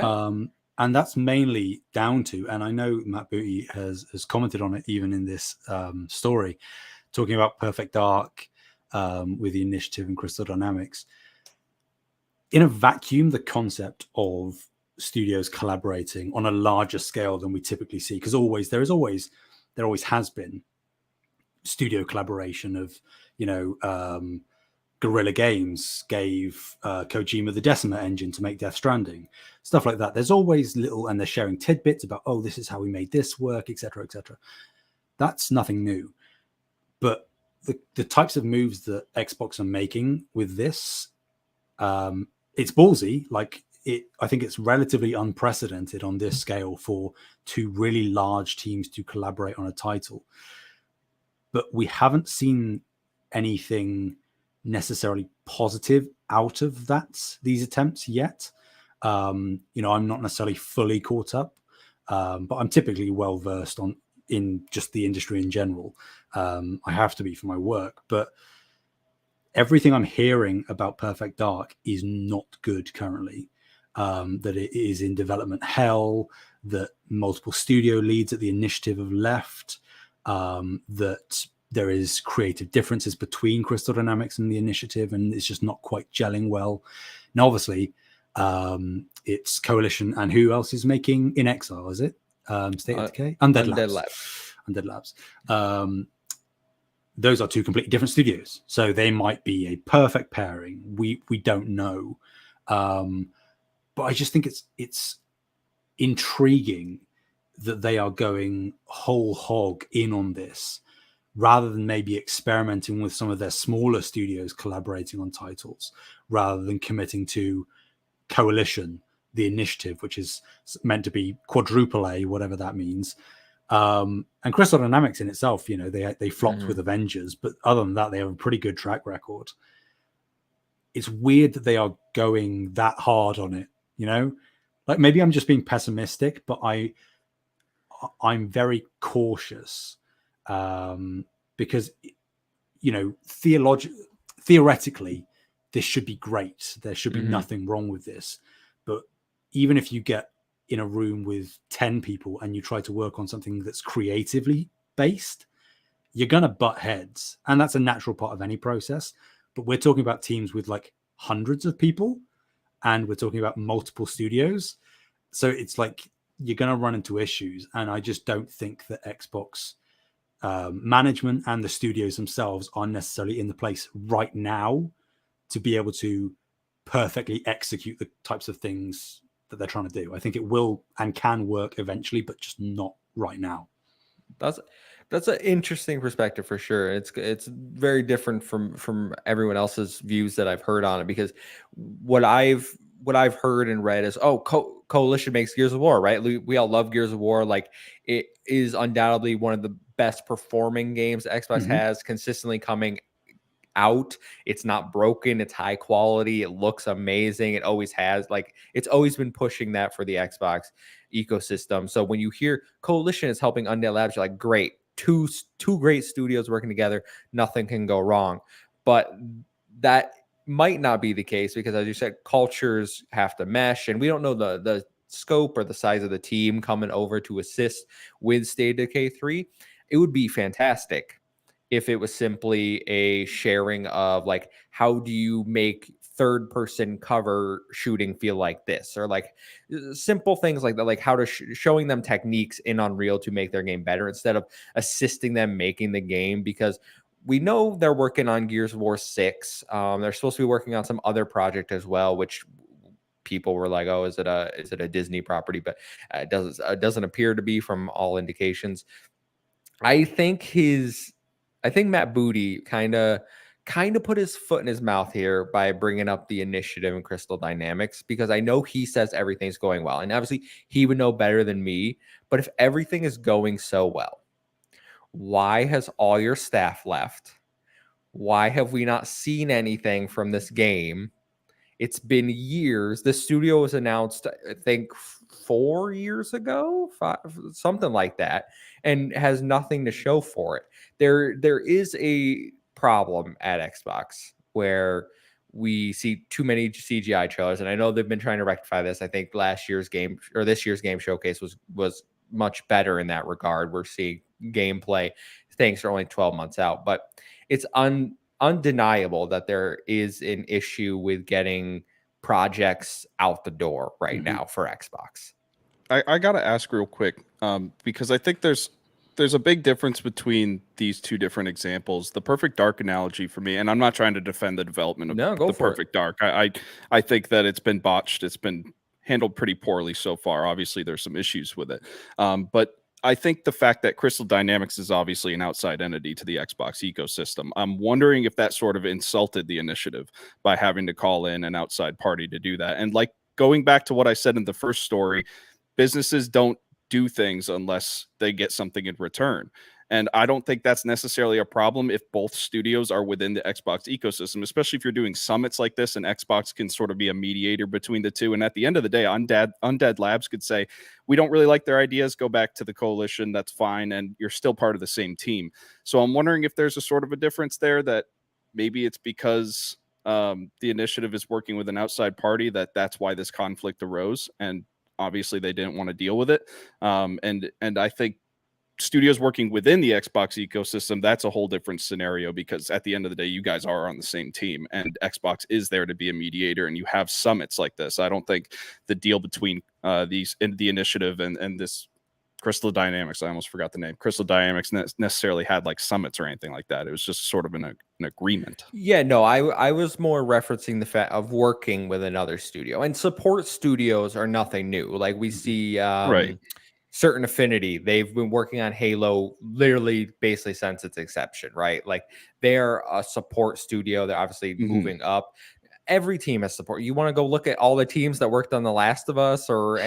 And that's mainly down to, and I know Matt Booty has commented on it even in this story, talking about Perfect Dark with the initiative and Crystal Dynamics. in a vacuum, the concept of studios collaborating on a larger scale than we typically see, because there always has been studio collaboration of, Guerrilla Games gave Kojima the Decima engine to make Death Stranding, stuff like that. There's always little, and they're sharing tidbits about, oh, this is how we made this work, etc., etc. That's nothing new. But the types of moves that Xbox are making with this, it's ballsy. I think it's relatively unprecedented on this scale for two really large teams to collaborate on a title. But we haven't seen anything necessarily positive out of these attempts yet. I'm not necessarily fully caught up, but I'm typically well versed in just the industry in general. I have to be for my work, but everything I'm hearing about Perfect Dark is not good currently. That it is in development hell, that multiple studio leads at the initiative have left, that there is creative differences between Crystal Dynamics and the initiative, and it's just not quite gelling well. Now, obviously, it's Coalition, and who else is making In Exile? Is it State of Decay? Undead Labs. Those are two completely different studios, so they might be a perfect pairing. We don't know, but I just think it's intriguing that they are going whole hog in on this, rather than maybe experimenting with some of their smaller studios collaborating on titles, rather than committing to Coalition, the initiative, which is meant to be quadruple A, whatever that means. And Crystal Dynamics in itself, they flopped with Avengers, but other than that, they have a pretty good track record. It's weird that they are going that hard on it, like maybe I'm just being pessimistic, but I'm very cautious, because theoretically this should be great. There should be nothing wrong with this, but even if you get in a room with 10 people and you try to work on something that's creatively based, you're gonna butt heads, and that's a natural part of any process. But we're talking about teams with like hundreds of people, and we're talking about multiple studios, so it's like you're going to run into issues. And I just don't think that Xbox management and the studios themselves are necessarily in the place right now to be able to perfectly execute the types of things that they're trying to do. I think it will and can work eventually, but just not right now. That's an interesting perspective for sure. It's very different from everyone else's views that I've heard on it, because what I've heard and read is, Coalition makes Gears of War, right? We all love Gears of War. Like, it is undoubtedly one of the best performing games Xbox has, consistently coming out. It's not broken, it's high quality, it looks amazing, it always has. Like, it's always been pushing that for the Xbox ecosystem. So when you hear Coalition is helping Undead Labs, you're like, great, two great studios working together, nothing can go wrong. But that might not be the case, because as you said, cultures have to mesh, and we don't know the scope or the size of the team coming over to assist with State of Decay 3. It would be fantastic if it was simply a sharing of, like, how do you make third person cover shooting feel like this, or like simple things like that, like how to showing them techniques in Unreal to make their game better, instead of assisting them making the game. Because we know they're working on Gears of War 6. They're supposed to be working on some other project as well, which people were like, oh, is it a Disney property? But it doesn't appear to be, from all indications. I think Matt Booty kind of put his foot in his mouth here by bringing up the initiative and Crystal Dynamics, because I know he says everything's going well, and obviously he would know better than me. But if everything is going so well, why has all your staff left? Why have we not seen anything from this game? It's been years. The studio was announced, I think, 4 years ago, 5, something like that, and has nothing to show for it. There is a problem at Xbox where we see too many CGI trailers, and I know they've been trying to rectify this. I think this year's game showcase was much better in that regard. We're seeing gameplay. Things are only 12 months out, but it's undeniable that there is an issue with getting projects out the door right now for Xbox. I gotta ask real quick, because I think there's a big difference between these two different examples. The Perfect Dark analogy for me, and I'm not trying to defend the development of No, go the for it. Perfect Dark. I think that it's been botched. It's been handled pretty poorly so far. Obviously, there's some issues with it, but I think the fact that Crystal Dynamics is obviously an outside entity to the Xbox ecosystem, I'm wondering if that sort of insulted the initiative by having to call in an outside party to do that. And like going back to what I said in the first story, businesses don't do things unless they get something in return. And I don't think that's necessarily a problem if both studios are within the Xbox ecosystem, especially if you're doing summits like this and Xbox can sort of be a mediator between the two. And at the end of the day, Undead Labs could say, we don't really like their ideas, go back to the coalition, that's fine. And you're still part of the same team. So I'm wondering if there's a sort of a difference there, that maybe it's because the initiative is working with an outside party that's why this conflict arose. And obviously they didn't want to deal with it. And I think studios working within the Xbox ecosystem, that's a whole different scenario, because at the end of the day, you guys are on the same team and Xbox is there to be a mediator, and you have summits like this. I don't think the deal between the initiative and this Crystal Dynamics, I almost forgot the name, Crystal Dynamics necessarily had like summits or anything like that. It was just sort of an agreement. Yeah, no, I was more referencing the fact of working with another studio, and support studios are nothing new. Like we see Right. Certain Affinity, they've been working on Halo literally basically since its inception, right? Like they're a support studio. They're obviously moving up. Every team has support. You want to go look at all the teams that worked on The Last of Us or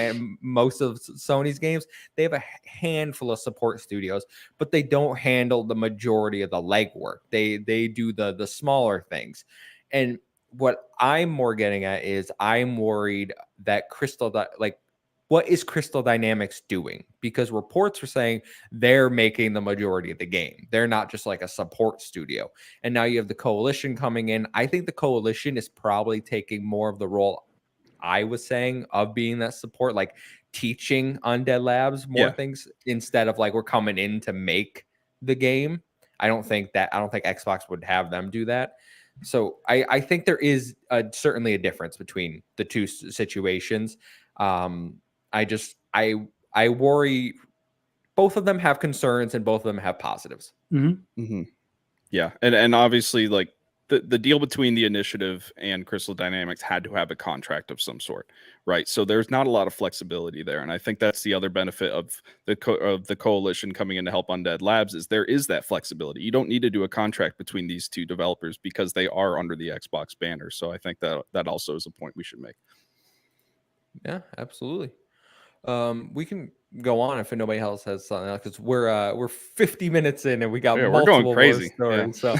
most of Sony's games, they have a handful of support studios, but they don't handle the majority of the legwork. They do the smaller things. And what I'm more getting at is I'm worried that what is Crystal Dynamics doing? Because reports are saying they're making the majority of the game. They're not just like a support studio. And now you have the coalition coming in. I think the coalition is probably taking more of the role I was saying of being that support, like teaching Undead Labs more things instead of like we're coming in to make the game. I don't think Xbox would have them do that. So I think there is certainly a difference between the two situations. I worry both of them have concerns and both of them have positives. Yeah. And obviously like the deal between the initiative and Crystal Dynamics had to have a contract of some sort, right? So there's not a lot of flexibility there. And I think that's the other benefit of the coalition coming in to help Undead Labs is there is that flexibility. You don't need to do a contract between these two developers because they are under the Xbox banner. So I think that also is a point we should make. Yeah, absolutely. We can go on if nobody else has something else, because we're 50 minutes in and we got multiple we're going crazy stories. So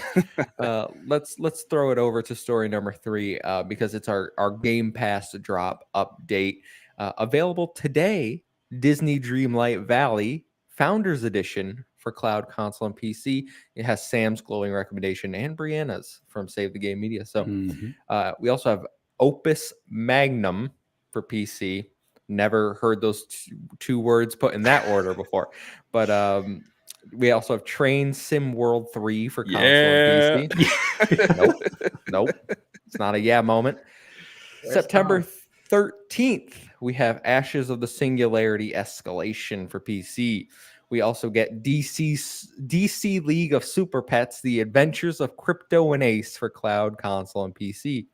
let's throw it over to story number 3 because it's our Game Pass drop update. Available today, Disney Dreamlight Valley Founders Edition for cloud, console, and PC. It has Sam's glowing recommendation and Brianna's from Save the Game Media. So we also have Opus Magnum for PC. Never heard those two words put in that order before. But we also have Train Sim World 3 for console and PC. Nope. It's not a moment. September 13th, we have Ashes of the Singularity Escalation for PC. We also get DC League of Super Pets, The Adventures of Crypto and Ace for cloud, console, and PC.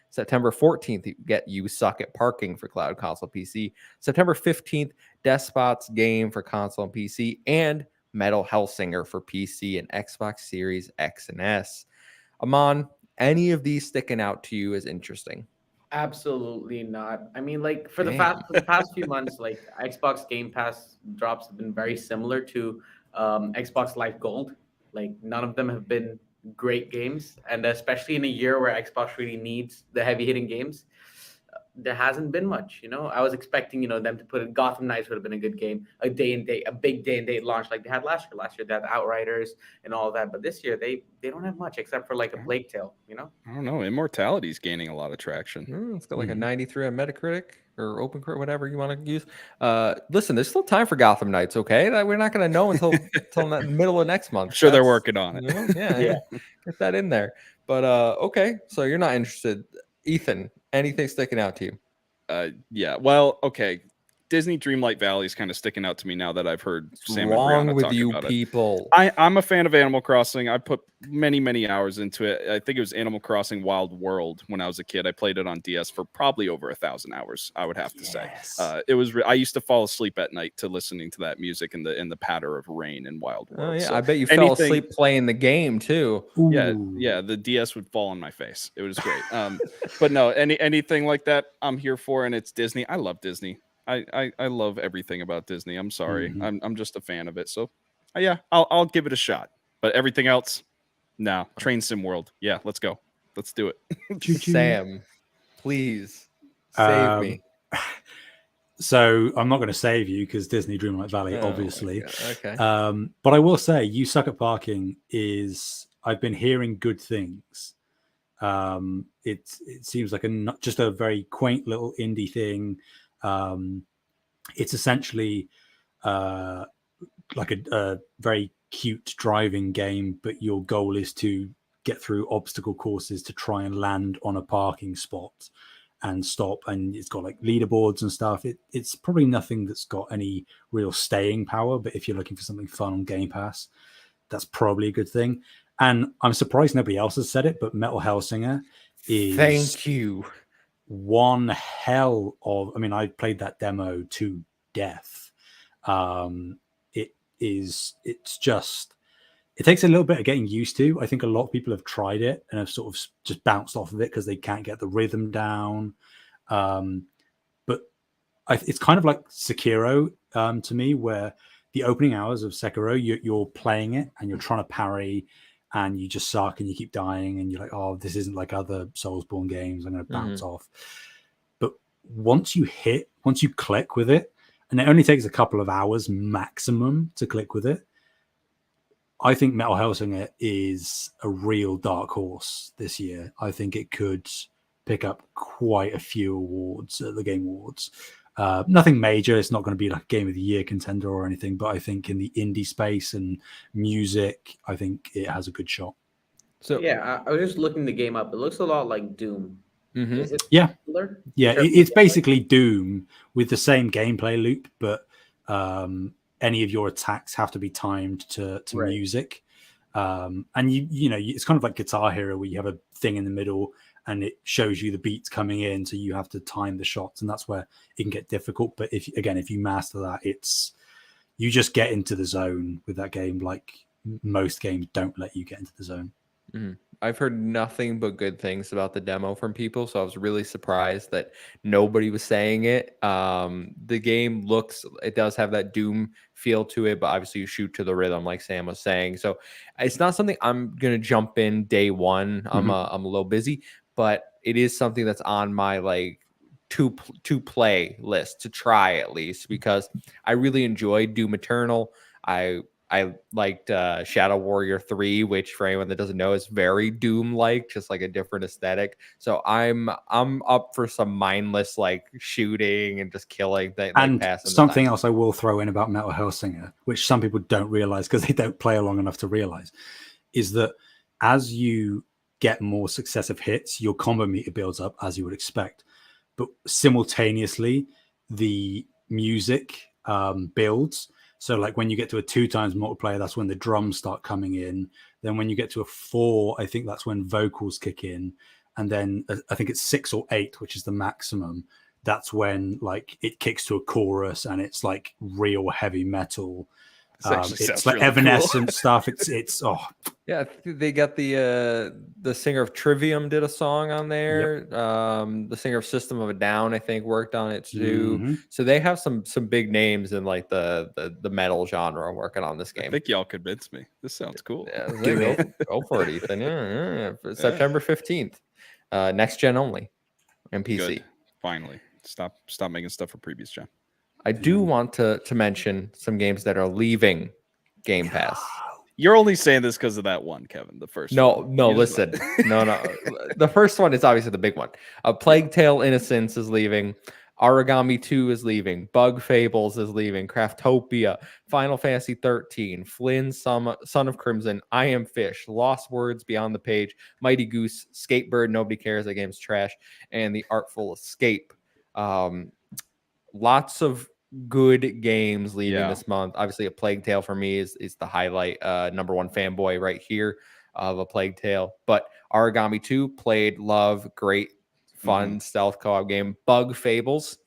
September 14th, you get You Suck at Parking for cloud, console, PC. September 15th, Despot's Game for console and PC, and Metal Hellsinger for PC and Xbox Series X and S. Amon, any of these sticking out to you as interesting? Absolutely not. I mean, like for the past few months, like Xbox Game Pass drops have been very similar to Xbox Live Gold. Like none of them have been great games, and especially in a year where Xbox really needs the heavy hitting games, there hasn't been much. I was expecting them to put in Gotham Knights would have been a good game, a big day and date launch like they had last year. Last year they had Outriders and all that, but this year they don't have much except for like a Plague Tale. I don't know. Immortality's gaining a lot of traction. It's got like a 93 on Metacritic or OpenCritic, whatever you want to use. Listen, there's still time for Gotham Knights. Okay, we're not going to know until the middle of next month. I'm sure they're working on it. Yeah, get that in there. But okay, so you're not interested, Ethan. Anything sticking out to you? Yeah. Well, okay. Disney Dreamlight Valley is kind of sticking out to me now that I've heard Sam and Wrong Brianna with talk you about it. people. I'm a fan of Animal Crossing. I put many hours into it. I think it was Animal Crossing Wild World when I was a kid. I played it on DS for probably over 1,000 hours, I would have to say. It was. I used to fall asleep at night to listening to that music and the patter of rain in Wild World. Oh yeah, So I bet you fell asleep playing the game too. Yeah, the DS would fall on my face. It was great. But no, anything like that, I'm here for, and it's Disney. I love Disney. I love everything about Disney. I'm sorry. I'm just a fan of it. So yeah, I'll give it a shot. But everything else, no. Train Sim World. Yeah, let's go. Let's do it. Sam, please save me. So I'm not going to save you because Disney Dreamlight Valley, obviously. Okay. But I will say, You Suck at Parking is. I've been hearing good things. It seems like not just a very quaint little indie thing. It's essentially like a very cute driving game, but your goal is to get through obstacle courses to try and land on a parking spot and stop. And it's got like leaderboards and stuff. It's probably nothing that's got any real staying power, but if you're looking for something fun on Game Pass, that's probably a good thing. And I'm surprised nobody else has said it, but Metal Hellsinger is Thank you. one hell of. I mean, I played that demo to death. It takes a little bit of getting used to. I think a lot of people have tried it and have sort of just bounced off of it because they can't get the rhythm down. But it's kind of like Sekiro to me, where the opening hours of Sekiro, you're playing it and you're trying to parry and you just suck and you keep dying and you're like, oh, this isn't like other Soulsborne games. I'm going to bounce off. But once you click with it, and it only takes a couple of hours maximum to click with it, I think Metal Hellsinger is a real dark horse this year. I think it could pick up quite a few awards at the Game Awards. Nothing major. It's not going to be like a Game of the Year contender or anything, but I think in the indie space and music, I think it has a good shot. So yeah, I was just looking the game up. It looks a lot like Doom. Mm-hmm. Is it yeah, similar? Yeah, it's basically Doom with the same gameplay loop, but any of your attacks have to be timed to right. music. And you know, it's kind of like Guitar Hero where you have a thing in the middle and it shows you the beats coming in, so you have to time the shots, and that's where it can get difficult. But if you master that, you just get into the zone with that game. Like most games don't let you get into the zone. Mm-hmm. I've heard nothing but good things about the demo from people, so I was really surprised that nobody was saying it. The game it does have that Doom feel to it, but obviously you shoot to the rhythm, like Sam was saying. So it's not something I'm gonna jump in day one. I'm a little busy, but it is something that's on my like to play list to try at least, because I really enjoyed Doom Eternal. I liked Shadow Warrior 3, which for anyone that doesn't know is very Doom-like, just like a different aesthetic. So I'm up for some mindless like shooting and just killing things. And something else I will throw in about Metal Hellsinger, which some people don't realize because they don't play long enough to realize, is that as you get more successive hits, your combo meter builds up as you would expect. But simultaneously, the music builds. So like when you get to a 2x multiplayer, that's when the drums start coming in. Then when you get to a 4, I think that's when vocals kick in. And then I think it's 6 or 8, which is the maximum. That's when like it kicks to a chorus and it's like real heavy metal. It's like really Evanescence stuff. It's yeah. They got the singer of Trivium did a song on there. Yep. The singer of System of a Down, I think, worked on it too. Mm-hmm. So they have some big names in like the metal genre working on this game. I think y'all convinced me. This sounds cool. Yeah, go for it, Ethan. Yeah. September 15th, next gen only, and PC. Good. Finally, stop making stuff for previous gen. I do want to mention some games that are leaving Game Pass. You're only saying this because of that one, Kevin. The first one. No, listen. No. The first one is obviously the big one. Plague Tale Innocence is leaving. Origami 2 is leaving. Bug Fables is leaving. Craftopia, Final Fantasy 13, Flynn, Son of Crimson, I Am Fish, Lost Words Beyond the Page, Mighty Goose, Skatebird, Nobody Cares, that game's trash, and The Artful Escape. Lots of good games leaving this month. Obviously, A Plague Tale for me is the highlight. Number one fanboy right here of A Plague Tale. But Origami 2, played, love, great, fun stealth co-op game. Bug Fables,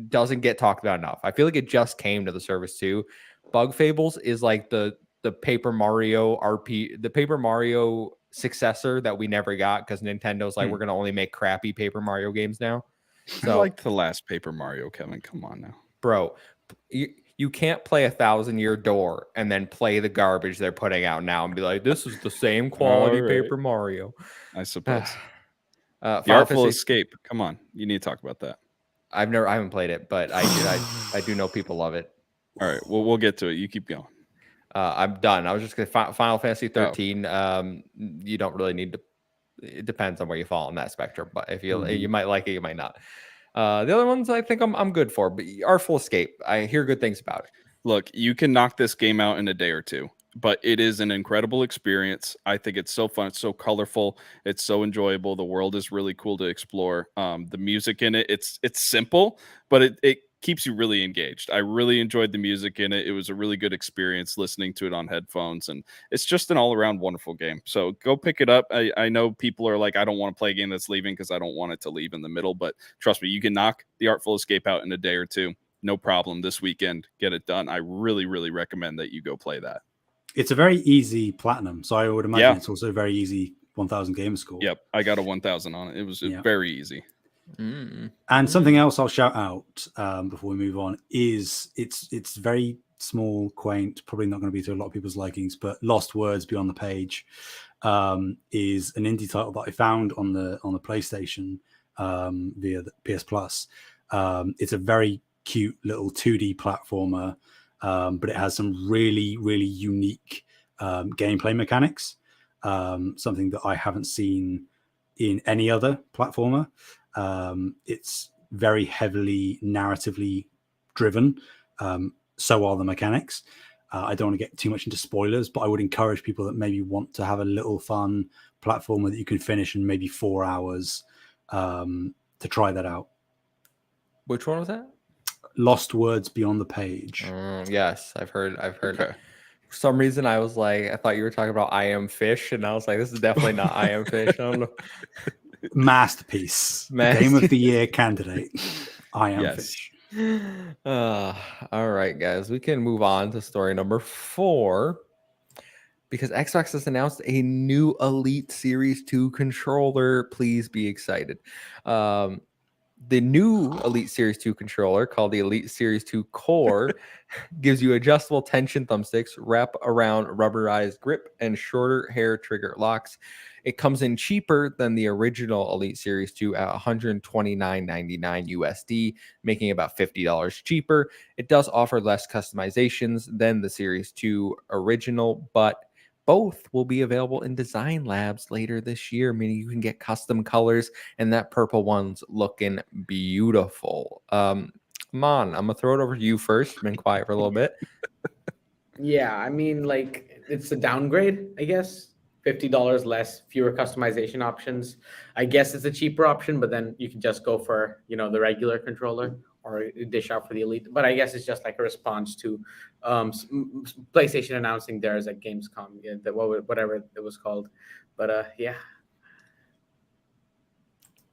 doesn't get talked about enough. I feel like it just came to the service too. Bug Fables is like the Paper Mario the Paper Mario successor that we never got because Nintendo's like, we're gonna only make crappy Paper Mario games now. So, I like the last Paper Mario, Kevin. Come on now, bro. You can't play 1,000 Year Door and then play the garbage they're putting out now and be like, this is the same quality Paper Mario. I suppose. The Artful Escape. Come on, you need to talk about that. I haven't played it, but I do know people love it. All right, well, we'll get to it. You keep going. I'm done. I was just gonna Final Fantasy 13. You don't really need to. It depends on where you fall on that spectrum. But if you might like it, you might not. The other ones I think I'm good for. But Artful Escape, I hear good things about it. Look, you can knock this game out in a day or two, but it is an incredible experience. I think it's so fun. It's so colorful. It's so enjoyable. The world is really cool to explore. The music in it, it's simple, but it keeps you really engaged. I really enjoyed the music in it. It was a really good experience listening to it on headphones, and it's just an all-around wonderful game. So go pick it up. I know people are like, I don't want to play a game that's leaving because I don't want it to leave in the middle, but trust me, you can knock the Artful Escape out in a day or two. No problem. This weekend, get it done. I really, really recommend that you go play that. It's a very easy platinum, so I would imagine it's also a very easy 1,000 gamer score. Yep, I got a 1,000 on it. It was very easy. And something else I'll shout out before we move on is it's very small, quaint, probably not going to be to a lot of people's likings, but Lost Words Beyond the Page is an indie title that I found on the PlayStation via the PS Plus. It's a very cute little 2D platformer, but it has some really, really unique gameplay mechanics, something that I haven't seen in any other platformer. It's very heavily narratively driven. So are the mechanics. I don't want to get too much into spoilers, but I would encourage people that maybe want to have a little fun platformer that you can finish in maybe 4 hours to try that out. Which one was that? Lost Words Beyond the Page. Yes, I've heard. Okay. For some reason, I was like, I thought you were talking about I Am Fish, and I was like, this is definitely not I Am Fish. I don't know. Masterpiece. Game of the Year candidate. I Am Fish. All right, guys, we can move on to story number 4 because Xbox has announced a new Elite Series 2 controller. Please be excited. The new Elite Series 2 controller, called the Elite Series 2 Core, gives you adjustable tension thumbsticks, wrap around rubberized grip, and shorter hair trigger locks. It comes in cheaper than the original Elite Series 2 at $129.99 USD, making about $50 cheaper. It does offer less customizations than the Series 2 original, but both will be available in Design Labs later this year, meaning you can get custom colors, and that purple one's looking beautiful. Man, I'm gonna throw it over to you first. Been quiet for a little bit. Yeah, I mean, like, it's a downgrade, I guess. $50 less, fewer customization options. I guess it's a cheaper option, but then you can just go for, the regular controller or dish out for the Elite. But I guess it's just like a response to PlayStation announcing theirs at Gamescom, whatever it was called. But yeah.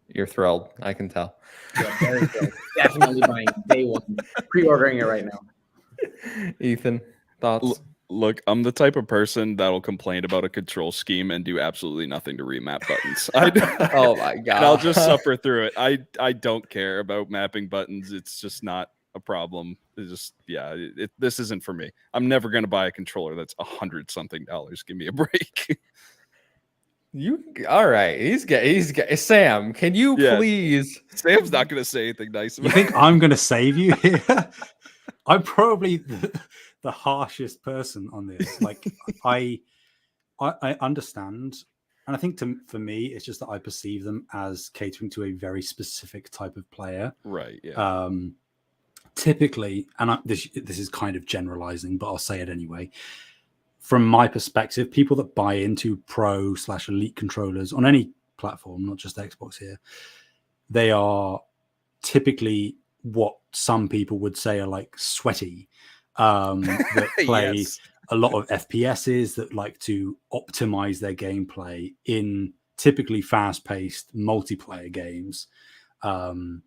You're thrilled. I can tell. Yeah, very good. Definitely buying day one. Pre-ordering it right now. Ethan, thoughts? Look, I'm the type of person that'll complain about a control scheme and do absolutely nothing to remap buttons. Oh my god! And I'll just suffer through it. I don't care about mapping buttons. It's just not a problem. It's just this isn't for me. I'm never gonna buy a controller that's $100-something. Give me a break. All right? He's Sam. Can you please? Sam's not gonna say anything nice about You think I'm gonna save you here? I'm probably the harshest person on this. Like, I understand And I think for me, it's just that I perceive them as catering to a very specific type of player. Right. Yeah. Typically, and this is kind of generalizing, but I'll say it anyway. From my perspective, people that buy into pro/elite controllers on any platform, not just Xbox here, they are typically what some people would say are like sweaty, that play Yes. a lot of FPSs, that like to optimize their gameplay in typically fast-paced multiplayer games, and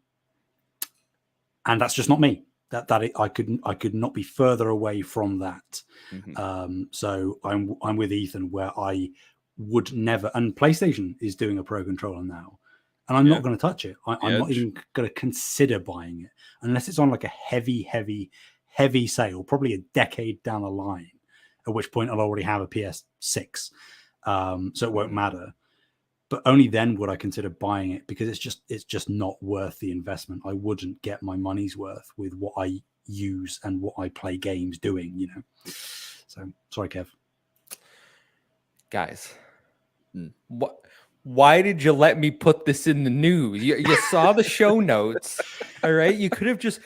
that's just not me. I could not be further away from that. Mhm. So I'm with Ethan, where I would never. And PlayStation is doing a Pro controller now, and I'm Yeah. not going to touch it. I'm not even going to consider buying it unless it's on like a heavy sale, probably a decade down the line, at which point I'll already have a PS6, so it won't matter. But only then would I consider buying it, because it's just not worth the investment. I wouldn't get my money's worth with what I use and what I play games doing, you know. So sorry, Kev. Guys, why did you let me put this in the news? You saw the show notes, all right? You could have just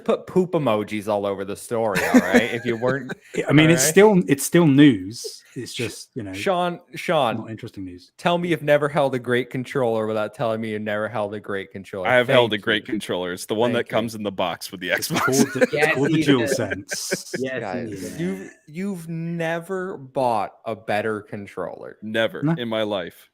put poop emojis all over the story, all right? If you weren't, I mean, all it's right? still news. It's just, you know, Sean, not interesting news. tell me you've never held a great controller without telling me you've never held a great controller. I have held a Thank great you. controller. It's the one Thank that comes in the box with the It's Xbox. called the Ethan. DualSense. Yes, Guys, Ethan. you've never bought a better controller. Never No. in my life.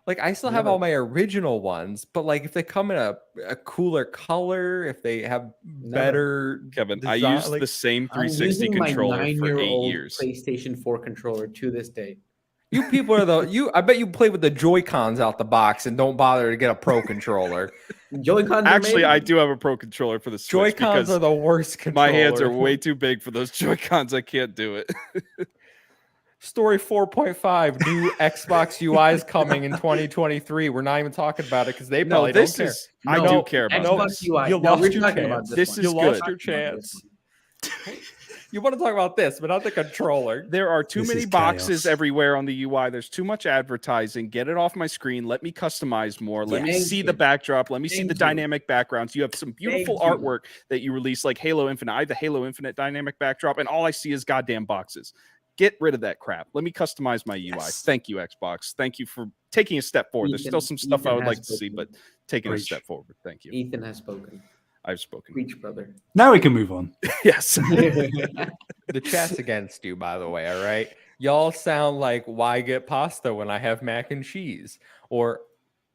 Like, I still have all my original ones, but like if they come in a cooler color, if they have better Kevin, I design, used like, the same I'm 360 using my controller for 8 9-year-old years. PlayStation 4 controller to this day. you people are I bet you play with the Joy-Cons out the box and don't bother to get a pro controller. Joy-Cons Actually, are I amazing. do have a pro controller for the Switch Joy-Cons are because the worst controller. my hands are way too big for those Joy-Cons. I can't do it. Story 4.5, new Xbox UI is coming in 2023. We're not even talking about it because they No, probably this don't care. is. I No, do care about Xbox this. UI. You No, lost we're your talking about chance. this This one. is You lost good. your Talking about this chance. one. You want to talk about this, but not the controller. There are too This many is boxes chaos. everywhere on the UI. There's too much advertising. Get it off my screen. Let me customize more. Let me Thank see you. the backdrop. Let me see Thank the you. dynamic backgrounds. You have some beautiful Thank you. artwork that you release, like Halo Infinite. I have the Halo Infinite dynamic backdrop, and all I see is goddamn boxes. Get rid of that crap. Let me customize my UI. Yes. Thank you, Xbox. Thank you for taking a step forward. There's still some stuff I would like to see, but taking a Preach. step forward. Thank you. Ethan has spoken. I've spoken. Preach, brother. Now we can move on. Yes. The chat's against you, by the way. All right. Y'all sound like, why get pasta when I have mac and cheese? Or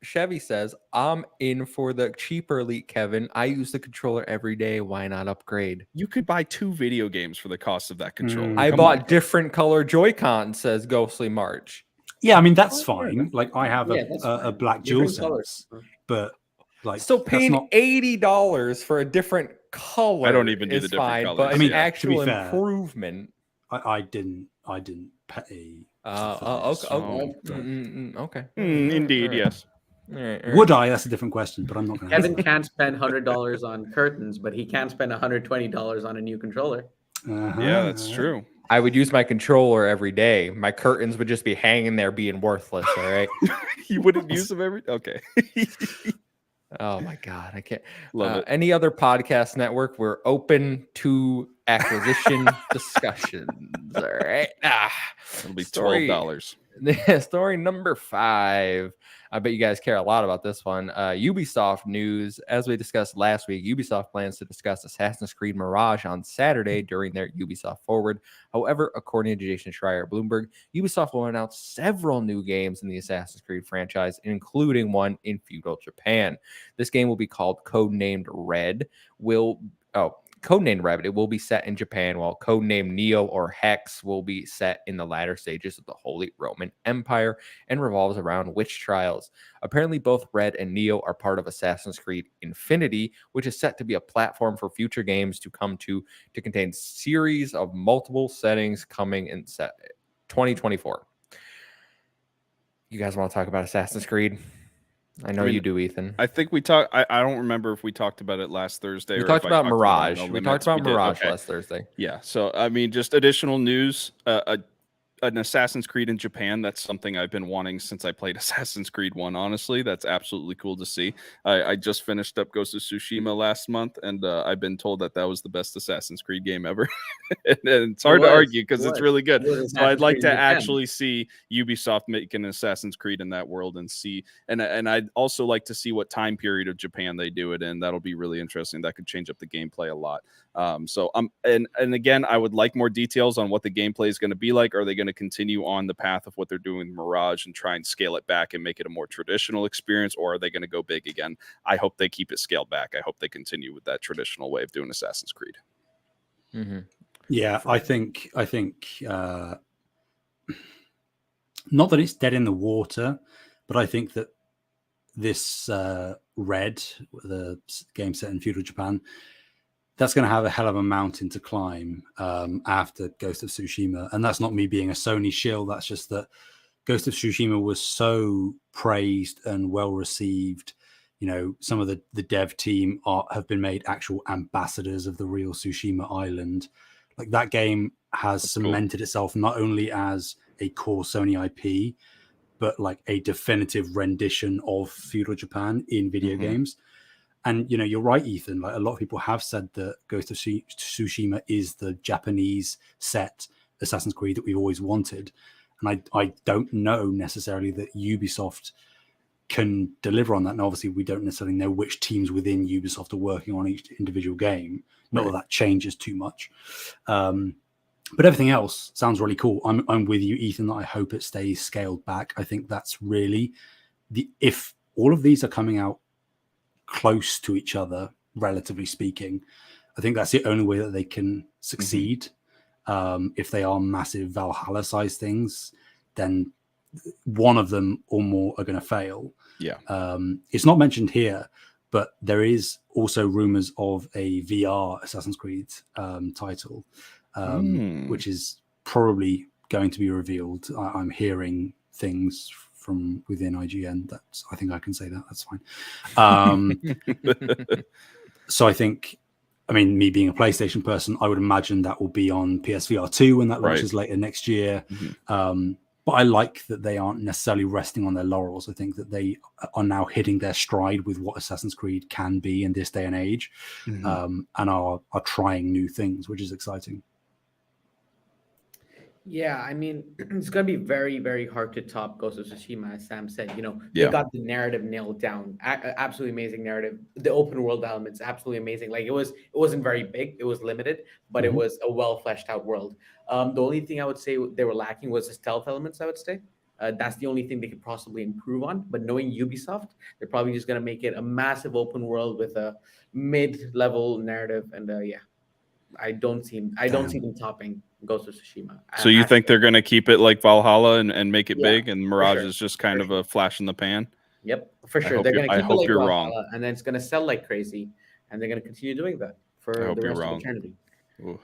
Chevy says, I'm in for the cheaper Elite, Kevin. I use the controller every day. Why not upgrade? You could buy 2 video games for the cost of that controller. I Come bought on. different color Joy-Con, says Ghostly March. Yeah, I mean, that's Oh, fair fine. enough. Like, I have Yeah, that's a fine. black Different DualSense, colors. but like, So that's paying not. $80 for a different color I don't even do is the different fine, colors, but I an mean, yeah. to be actual fair, improvement. I didn't pay. Okay. Oh. Okay. Indeed, All right. yes. All right, all right. Would I? That's a different question, but I'm not going to. Kevin can't spend $100 on curtains, but he can spend $120 on a new controller. Yeah, that's true. I would use my controller every day. My curtains would just be hanging there being worthless. All right. You wouldn't use them every. Okay. Oh my God. I can't. Love it. Any other podcast network, we're open to acquisition discussions. All right. It'll be story- $12. Story number 5. I bet you guys care a lot about this one. Ubisoft news. As we discussed last week, Ubisoft plans to discuss Assassin's Creed Mirage on Saturday during their Ubisoft Forward. However, according to Jason Schreier at Bloomberg, Ubisoft will announce several new games in the Assassin's Creed franchise, including one in feudal Japan. This game will be called Codenamed Red. Codenamed Red, it will be set in Japan, while Codenamed Neo or Hex will be set in the latter stages of the Holy Roman Empire and revolves around witch trials. Apparently, both Red and Neo are part of Assassin's Creed Infinity, which is set to be a platform for future games to come to contain series of multiple settings coming in 2024. You guys want to talk about Assassin's Creed? I know you do, Ethan. I think we talked. I don't remember if we talked about it last Thursday. We or talked if I about Mirage. No We Limits. talked about We did. Mirage Okay. last Thursday. Yeah. So I mean, just additional news. an Assassin's Creed in Japan, that's something I've been wanting since I played Assassin's Creed 1, honestly. That's absolutely cool to see. I just finished up Ghost of Tsushima last month, and I've been told that was the best Assassin's Creed game ever. and it's hard to argue because it's really good. So I'd like to actually see Ubisoft make an Assassin's Creed in that world and see, and I'd also like to see what time period of Japan they do it in. That'll be really interesting. That could change up the gameplay a lot. And again, I would like more details on what the gameplay is going to be like. Are they going to continue on the path of what they're doing with Mirage and try and scale it back and make it a more traditional experience, or are they going to go big again? I hope they keep it scaled back. I hope they continue with that traditional way of doing Assassin's Creed. Mm-hmm. Yeah, I think not that it's dead in the water, but I think that this Red, the game set in feudal Japan, that's going to have a hell of a mountain to climb after Ghost of Tsushima. And that's not me being a Sony shill. That's just that Ghost of Tsushima was so praised and well received. You know, some of the dev team have been made actual ambassadors of the real Tsushima Island. Like, that game has cemented itself not only as a core Sony IP, but like a definitive rendition of feudal Japan in video games. And, you know, you're right, Ethan. Like, a lot of people have said that Ghost of Tsushima is the Japanese set Assassin's Creed that we've always wanted. And I don't know necessarily that Ubisoft can deliver on that. And obviously, we don't necessarily know which teams within Ubisoft are working on each individual game. Not that changes too much. But everything else sounds really cool. I'm with you, Ethan, that I hope it stays scaled back. I think that's really if all of these are coming out close to each other, relatively speaking, I think that's the only way that they can succeed. If they are massive Valhalla size things, then one of them or more are going to fail. It's not mentioned here, but there is also rumors of a VR Assassin's Creed title, which is probably going to be revealed. I'm hearing things from within IGN. I think I can say that. That's fine. So I think, I mean, me being a PlayStation person, I would imagine that will be on PSVR 2 when that launches later next year. But I like that they aren't necessarily resting on their laurels. I think that they are now hitting their stride with what Assassin's Creed can be in this day and age, and are trying new things, which is exciting. Yeah, I mean, it's going to be very, very hard to top Ghost of Tsushima, as Sam said. You know, they got the narrative nailed down. Absolutely amazing narrative. The open world elements, absolutely amazing. Like, it wasn't very big. It was limited, but it was a well fleshed out world. The only thing I would say they were lacking was the stealth elements, I would say. That's the only thing they could possibly improve on. But knowing Ubisoft, they're probably just going to make it a massive open world with a mid-level narrative. And I don't see them topping Ghost of Tsushima. So you think they're going to keep it like Valhalla and make it big, and Mirage is just kind of a flash in the pan? Yep, for sure. They're going to keep it like Valhalla, and then it's going to sell like crazy, and they're going to continue doing that for the rest of eternity. Ooh.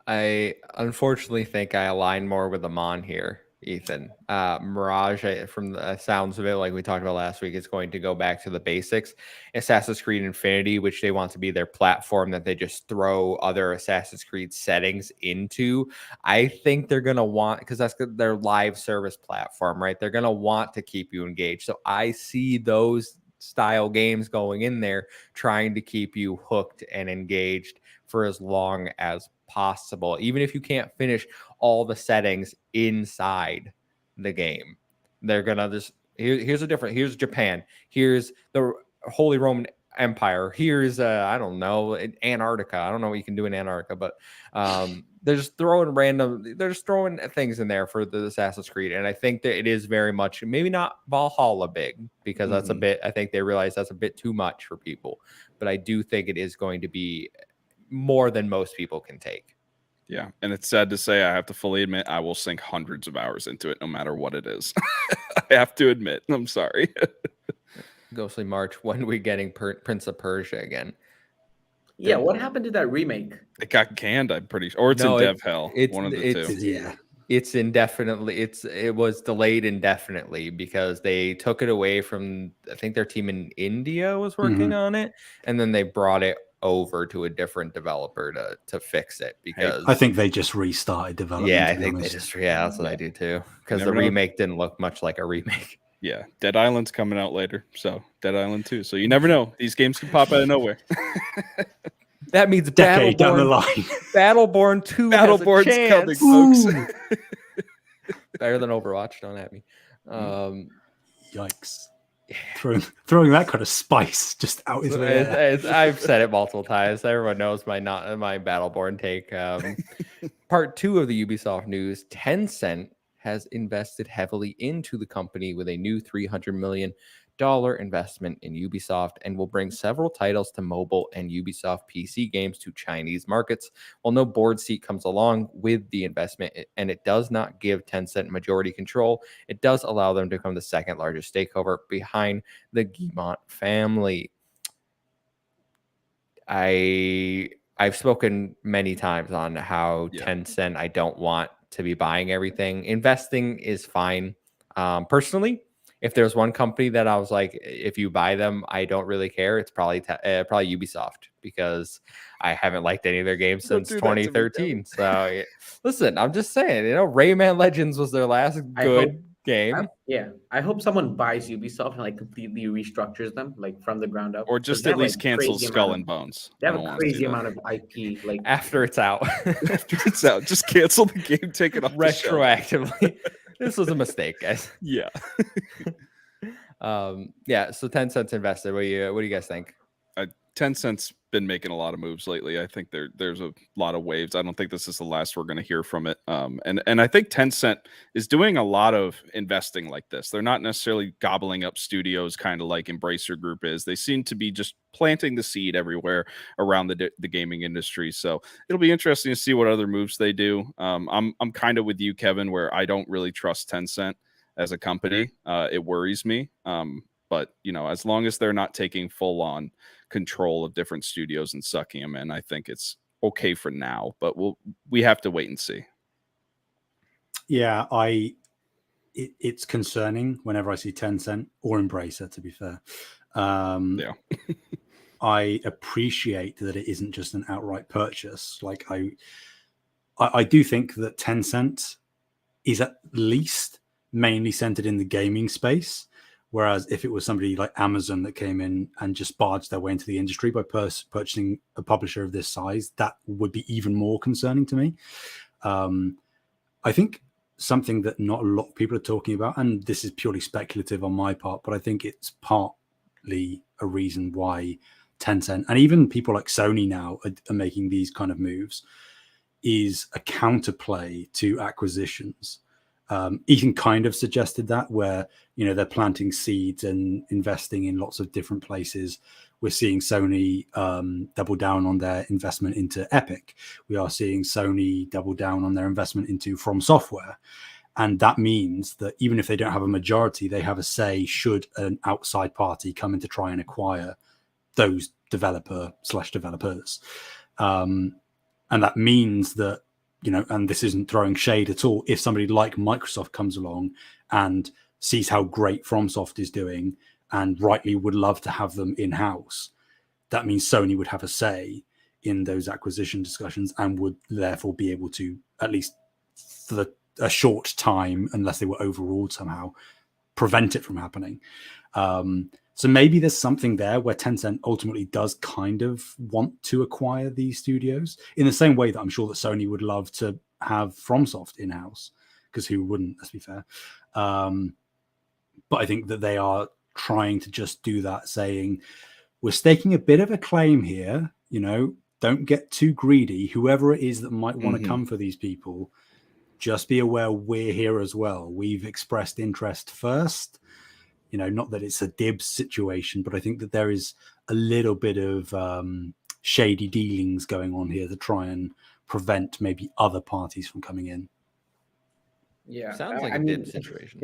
I unfortunately think I align more with Amon here, Ethan. Mirage, from the sounds of it, like we talked about last week, is going to go back to the basics. Assassin's Creed Infinity, which they want to be their platform that they just throw other Assassin's Creed settings into. I think they're going to want, because that's their live service platform, right? They're going to want to keep you engaged. So I see those style games going in there, trying to keep you hooked and engaged for as long as possible, even if you can't finish all the settings inside the game. They're gonna just here's Japan, here's the Holy Roman Empire, here's I don't know, Antarctica. I don't know what you can do in Antarctica, but they're just throwing things in there for the Assassin's Creed. And I think that it is very much, maybe not Valhalla big, because that's a bit, I think they realize that's a bit too much for people, but I do think it is going to be more than most people can take. Yeah, and it's sad to say, I have to fully admit, I will sink hundreds of hours into it, no matter what it is. I have to admit, I'm sorry. Ghostly March, when are we getting Prince of Persia again? Yeah, what happened to that remake? It got canned, I'm pretty sure, or it's in dev hell. One of the two. Yeah. It's indefinitely. It was delayed indefinitely because they took it away from, I think their team in India was working on it, and then they brought it over to a different developer to fix it, because I think they just restarted development. yeah, I to be think they honest. just that's what I do too, because the Never know. remake didn't look much like a remake. Yeah, Dead Island's coming out later, so Dead Island 2. So you never know; these games can pop out of nowhere. That means Decade down the Battleborn, line. Battleborn 2 has a Battleborn's chance. coming, folks. Better than Overwatch, don't at me. Yikes. Throwing that kind of spice just out into the air. I've said it multiple times. Everyone knows my Battleborn take. Part 2 of the Ubisoft news: Tencent has invested heavily into the company with a new $300 million investment in Ubisoft, and will bring several titles to mobile and Ubisoft PC games to Chinese markets. While no board seat comes along with the investment, and it does not give Tencent majority control, it does allow them to become the second largest stakeholder behind the Guillemot family. I've spoken many times on how Tencent, I don't want to be buying everything. Investing is fine. Personally, if there's one company that I was like, if you buy them, I don't really care, it's probably Ubisoft, because I haven't liked any of their games since 2013. So listen, I'm just saying, Rayman Legends was their last good game. I hope someone buys Ubisoft and like completely restructures them like from the ground up, Or just at least cancel Skull and Bones. They have a crazy amount of IP. Like after it's out, just cancel the game, take it off retroactively. This was a mistake, guys. Yeah. So Tencent's invested. What do you guys think? Tencent's been making a lot of moves lately. I think there's a lot of waves. I don't think this is the last we're going to hear from it. And I think Tencent is doing a lot of investing like this. They're not necessarily gobbling up studios, kind of like Embracer Group is. They seem to be just planting the seed everywhere around the gaming industry. So it'll be interesting to see what other moves they do. I'm kind of with you, Kevin, where I don't really trust Tencent as a company. It worries me. But as long as they're not taking full on control of different studios and sucking them in, I think it's okay for now, but we have to wait and see. Yeah, it's concerning whenever I see Tencent or Embracer, to be fair. I appreciate that it isn't just an outright purchase. Like I do think that Tencent is at least mainly centered in the gaming space. Whereas if it was somebody like Amazon that came in and just barged their way into the industry by purchasing a publisher of this size, that would be even more concerning to me. I think something that not a lot of people are talking about, and this is purely speculative on my part, but I think it's partly a reason why Tencent and even people like Sony now are making these kind of moves, is a counterplay to acquisitions. Ethan kind of suggested that, where they're planting seeds and investing in lots of different places. We're seeing Sony double down on their investment into Epic. We are seeing Sony double down on their investment into From Software, and that means that even if they don't have a majority, they have a say should an outside party come in to try and acquire those developers. And that means that and this isn't throwing shade at all, if somebody like Microsoft comes along and sees how great FromSoft is doing and rightly would love to have them in-house, that means Sony would have a say in those acquisition discussions and would therefore be able to, at least for a short time, unless they were overruled somehow, prevent it from happening. So maybe there's something there where Tencent ultimately does kind of want to acquire these studios in the same way that I'm sure that Sony would love to have FromSoft in-house, because who wouldn't, let's be fair. But I think that they are trying to just do that, saying, we're staking a bit of a claim here, don't get too greedy. Whoever it is that might want to come for these people, just be aware we're here as well. We've expressed interest first. Not that it's a dibs situation, but I think that there is a little bit of shady dealings going on here to try and prevent maybe other parties from coming in. Yeah, sounds like a dibs situation.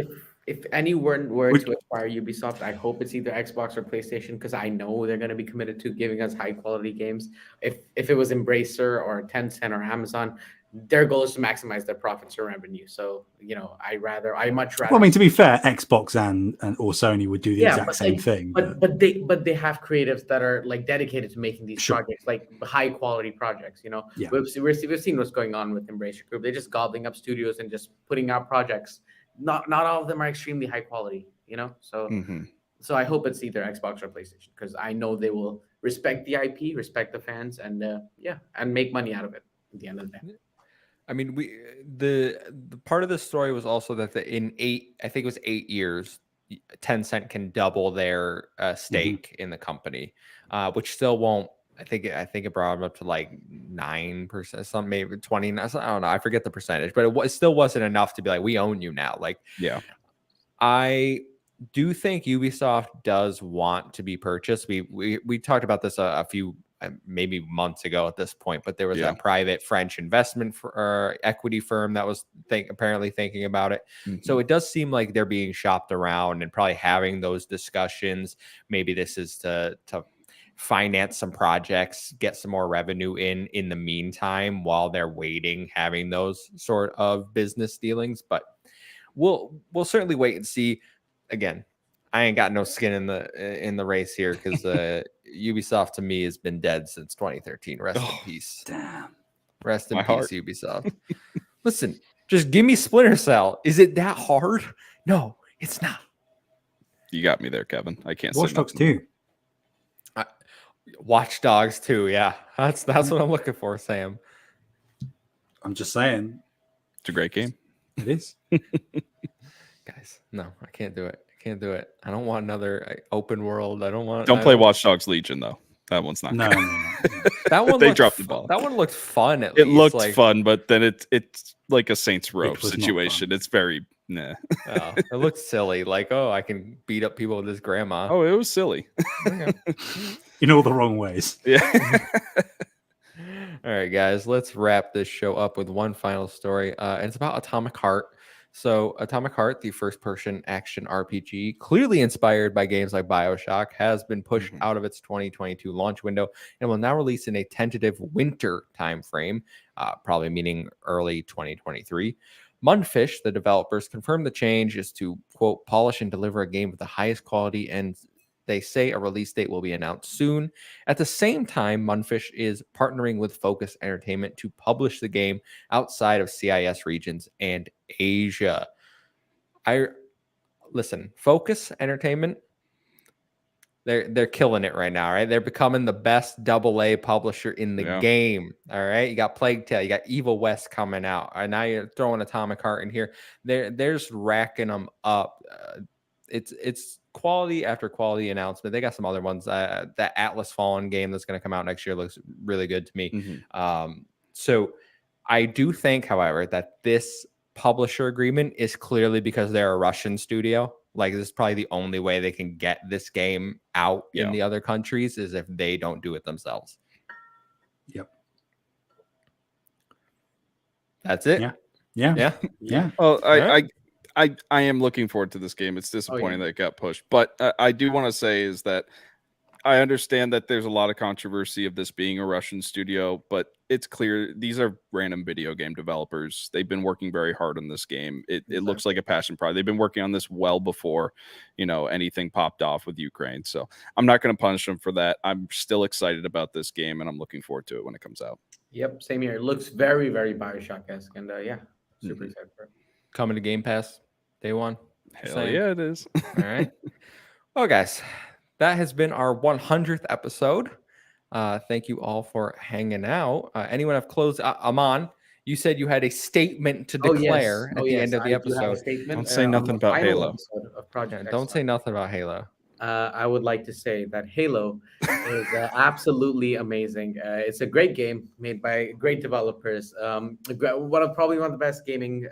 if anyone were Would- to acquire Ubisoft, I hope it's either Xbox or PlayStation because I know they're going to be committed to giving us high quality games. If it was Embracer or Tencent or Amazon, their goal is to maximize their profits or revenue. So I much rather. Well, I mean, to be fair, Xbox and or Sony would do the exact but same thing. But they have creatives that are like dedicated to making these Sure. projects, like high quality projects. Yeah. We've seen what's going on with Embracer Group. They're just gobbling up studios and just putting out projects. Not all of them are extremely high quality. So Mm-hmm. so I hope it's either Xbox or PlayStation because I know they will respect the IP, respect the fans, and and make money out of it at the end of the day. I mean, the part of the story was also that in 8 years, Tencent can double their stake in the company, which still won't. I think it brought them up to like 9%, some maybe 20. I don't know. I forget the percentage, but it still wasn't enough to be like, we own you now. Like, Yeah. I do think Ubisoft does want to be purchased. We talked about this a few maybe months ago at this point, but there was that private French investment equity firm that was apparently thinking about it. Mm-hmm. So it does seem like they're being shopped around and probably having those discussions. Maybe this is to finance some projects, get some more revenue in the meantime while they're waiting, having those sort of business dealings. But we'll certainly wait and see. Again, I ain't got no skin in the race here because Ubisoft to me has been dead since 2013. Rest in peace. Damn. Rest in My peace, heart. Ubisoft. Listen, just give me Splinter Cell. Is it that hard? No, it's not. You got me there, Kevin. I can't Watch say Dogs nothing. 2. Watch Dogs 2. Yeah, that's what I'm looking for, Sam. I'm just saying. It's a great game. It is. Guys, no, I can't do it. I don't want another open world. Don't play Watch Dogs Legion though. That one's not No, good. no. That one They dropped the ball. That one looked fun. At It least. looked fun, but then it's like a Saints Row was not situation. fun. It's very nah. Oh, it looked silly. Like, I can beat up people with this grandma. Oh, it was silly. Okay. In all the wrong ways. Yeah. All right, guys, let's wrap this show up with one final story. And it's about Atomic Heart. So Atomic Heart, the first-person action RPG, clearly inspired by games like BioShock, has been pushed out of its 2022 launch window and will now release in a tentative winter timeframe, probably meaning early 2023. Mundfish, the developers, confirmed the change is to, quote, polish and deliver a game with the highest quality, and they say a release date will be announced soon. At the same time, Mundfish is partnering with Focus Entertainment to publish the game outside of CIS regions and Asia. Focus Entertainment, they're killing it right now, right? They're becoming the best AA publisher in the game. All right, you got Plague Tale, you got Evil West coming out, and now you're throwing Atomic Heart in here. They're just racking them up. It's quality after quality announcement. They got some other ones. That Atlas Fallen game that's going to come out next year looks really good to me. So I do think, however, that this publisher agreement is clearly because they're a Russian studio. Like, this is probably the only way they can get this game out in the other countries is if they don't do it themselves. Yep. That's it. Yeah. Well, Right. I am looking forward to this game. It's disappointing that it got pushed, but I do want to say is that I understand that there's a lot of controversy of this being a Russian studio, but it's clear these are random video game developers. They've been working very hard on this game. It looks like a passion project. They've been working on this well before, anything popped off with Ukraine. So I'm not going to punish them for that. I'm still excited about this game, and I'm looking forward to it when it comes out. Yep, same here. It looks very, very BioShock-esque, and super excited for it. Coming to Game Pass day one. Hell yeah, it is. All right. Well, guys, that has been our 100th episode. Thank you all for hanging out. Anyone have closed? Aman, you said you had a statement to declare at the end of the episode. Don't say nothing about Halo. Don't say nothing about Halo. I would like to say that Halo is absolutely amazing. It's a great game made by great developers. Probably one of the best gaming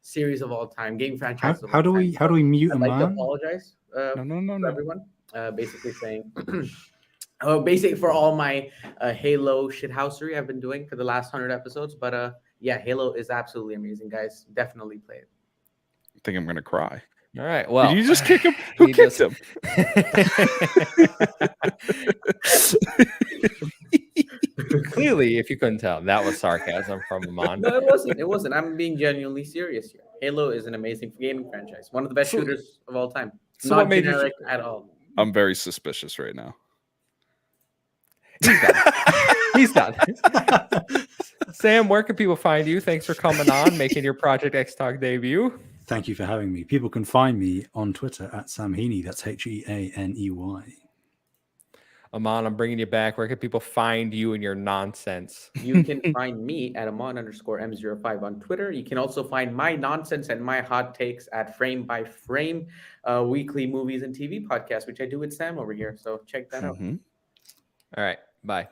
series of all time, game franchise. How do we mute I'd like to man? apologize No. everyone. Basically saying, basically for all my Halo shithousery I've been doing for the last 100 episodes. But Halo is absolutely amazing, guys. Definitely play it. I think I'm gonna cry. All right. Well, Did you just kick him? Who he kicked does- him? Clearly, if you couldn't tell, that was sarcasm from Amon. No, it wasn't. It wasn't. I'm being genuinely serious here. Halo is an amazing gaming franchise, one of the best So- shooters of all time. so Not what made you- generic at all. I'm very suspicious right now. He's done. Sam, where can people find you? Thanks for coming on, making your Project XTalk debut. Thank you for having me. People can find me on Twitter at Sam Heaney. That's Heaney. Amon, I'm bringing you back. Where can people find you and your nonsense? You can find me at Amon_M05 on Twitter. You can also find my nonsense and my hot takes at Frame by Frame, weekly movies and TV podcast, which I do with Sam over here. So check that out. Mhm. All right. Bye.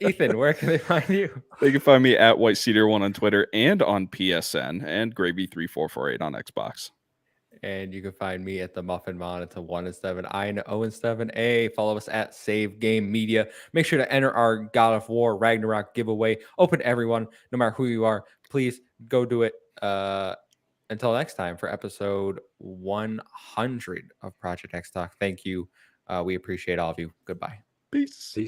Ethan, where can they find you? They can find me at White Cedar 1 on Twitter and on PSN and Gravy3448 on Xbox. And you can find me at the Muffin Mon. It's a 1-7. I and 0-7A. Follow us at Save Game Media. Make sure to enter our God of War Ragnarok giveaway. Open to everyone, no matter who you are. Please go do it. Until next time for episode 100 of Project XTalk. Thank you. We appreciate all of you. Goodbye. Peace. Peace.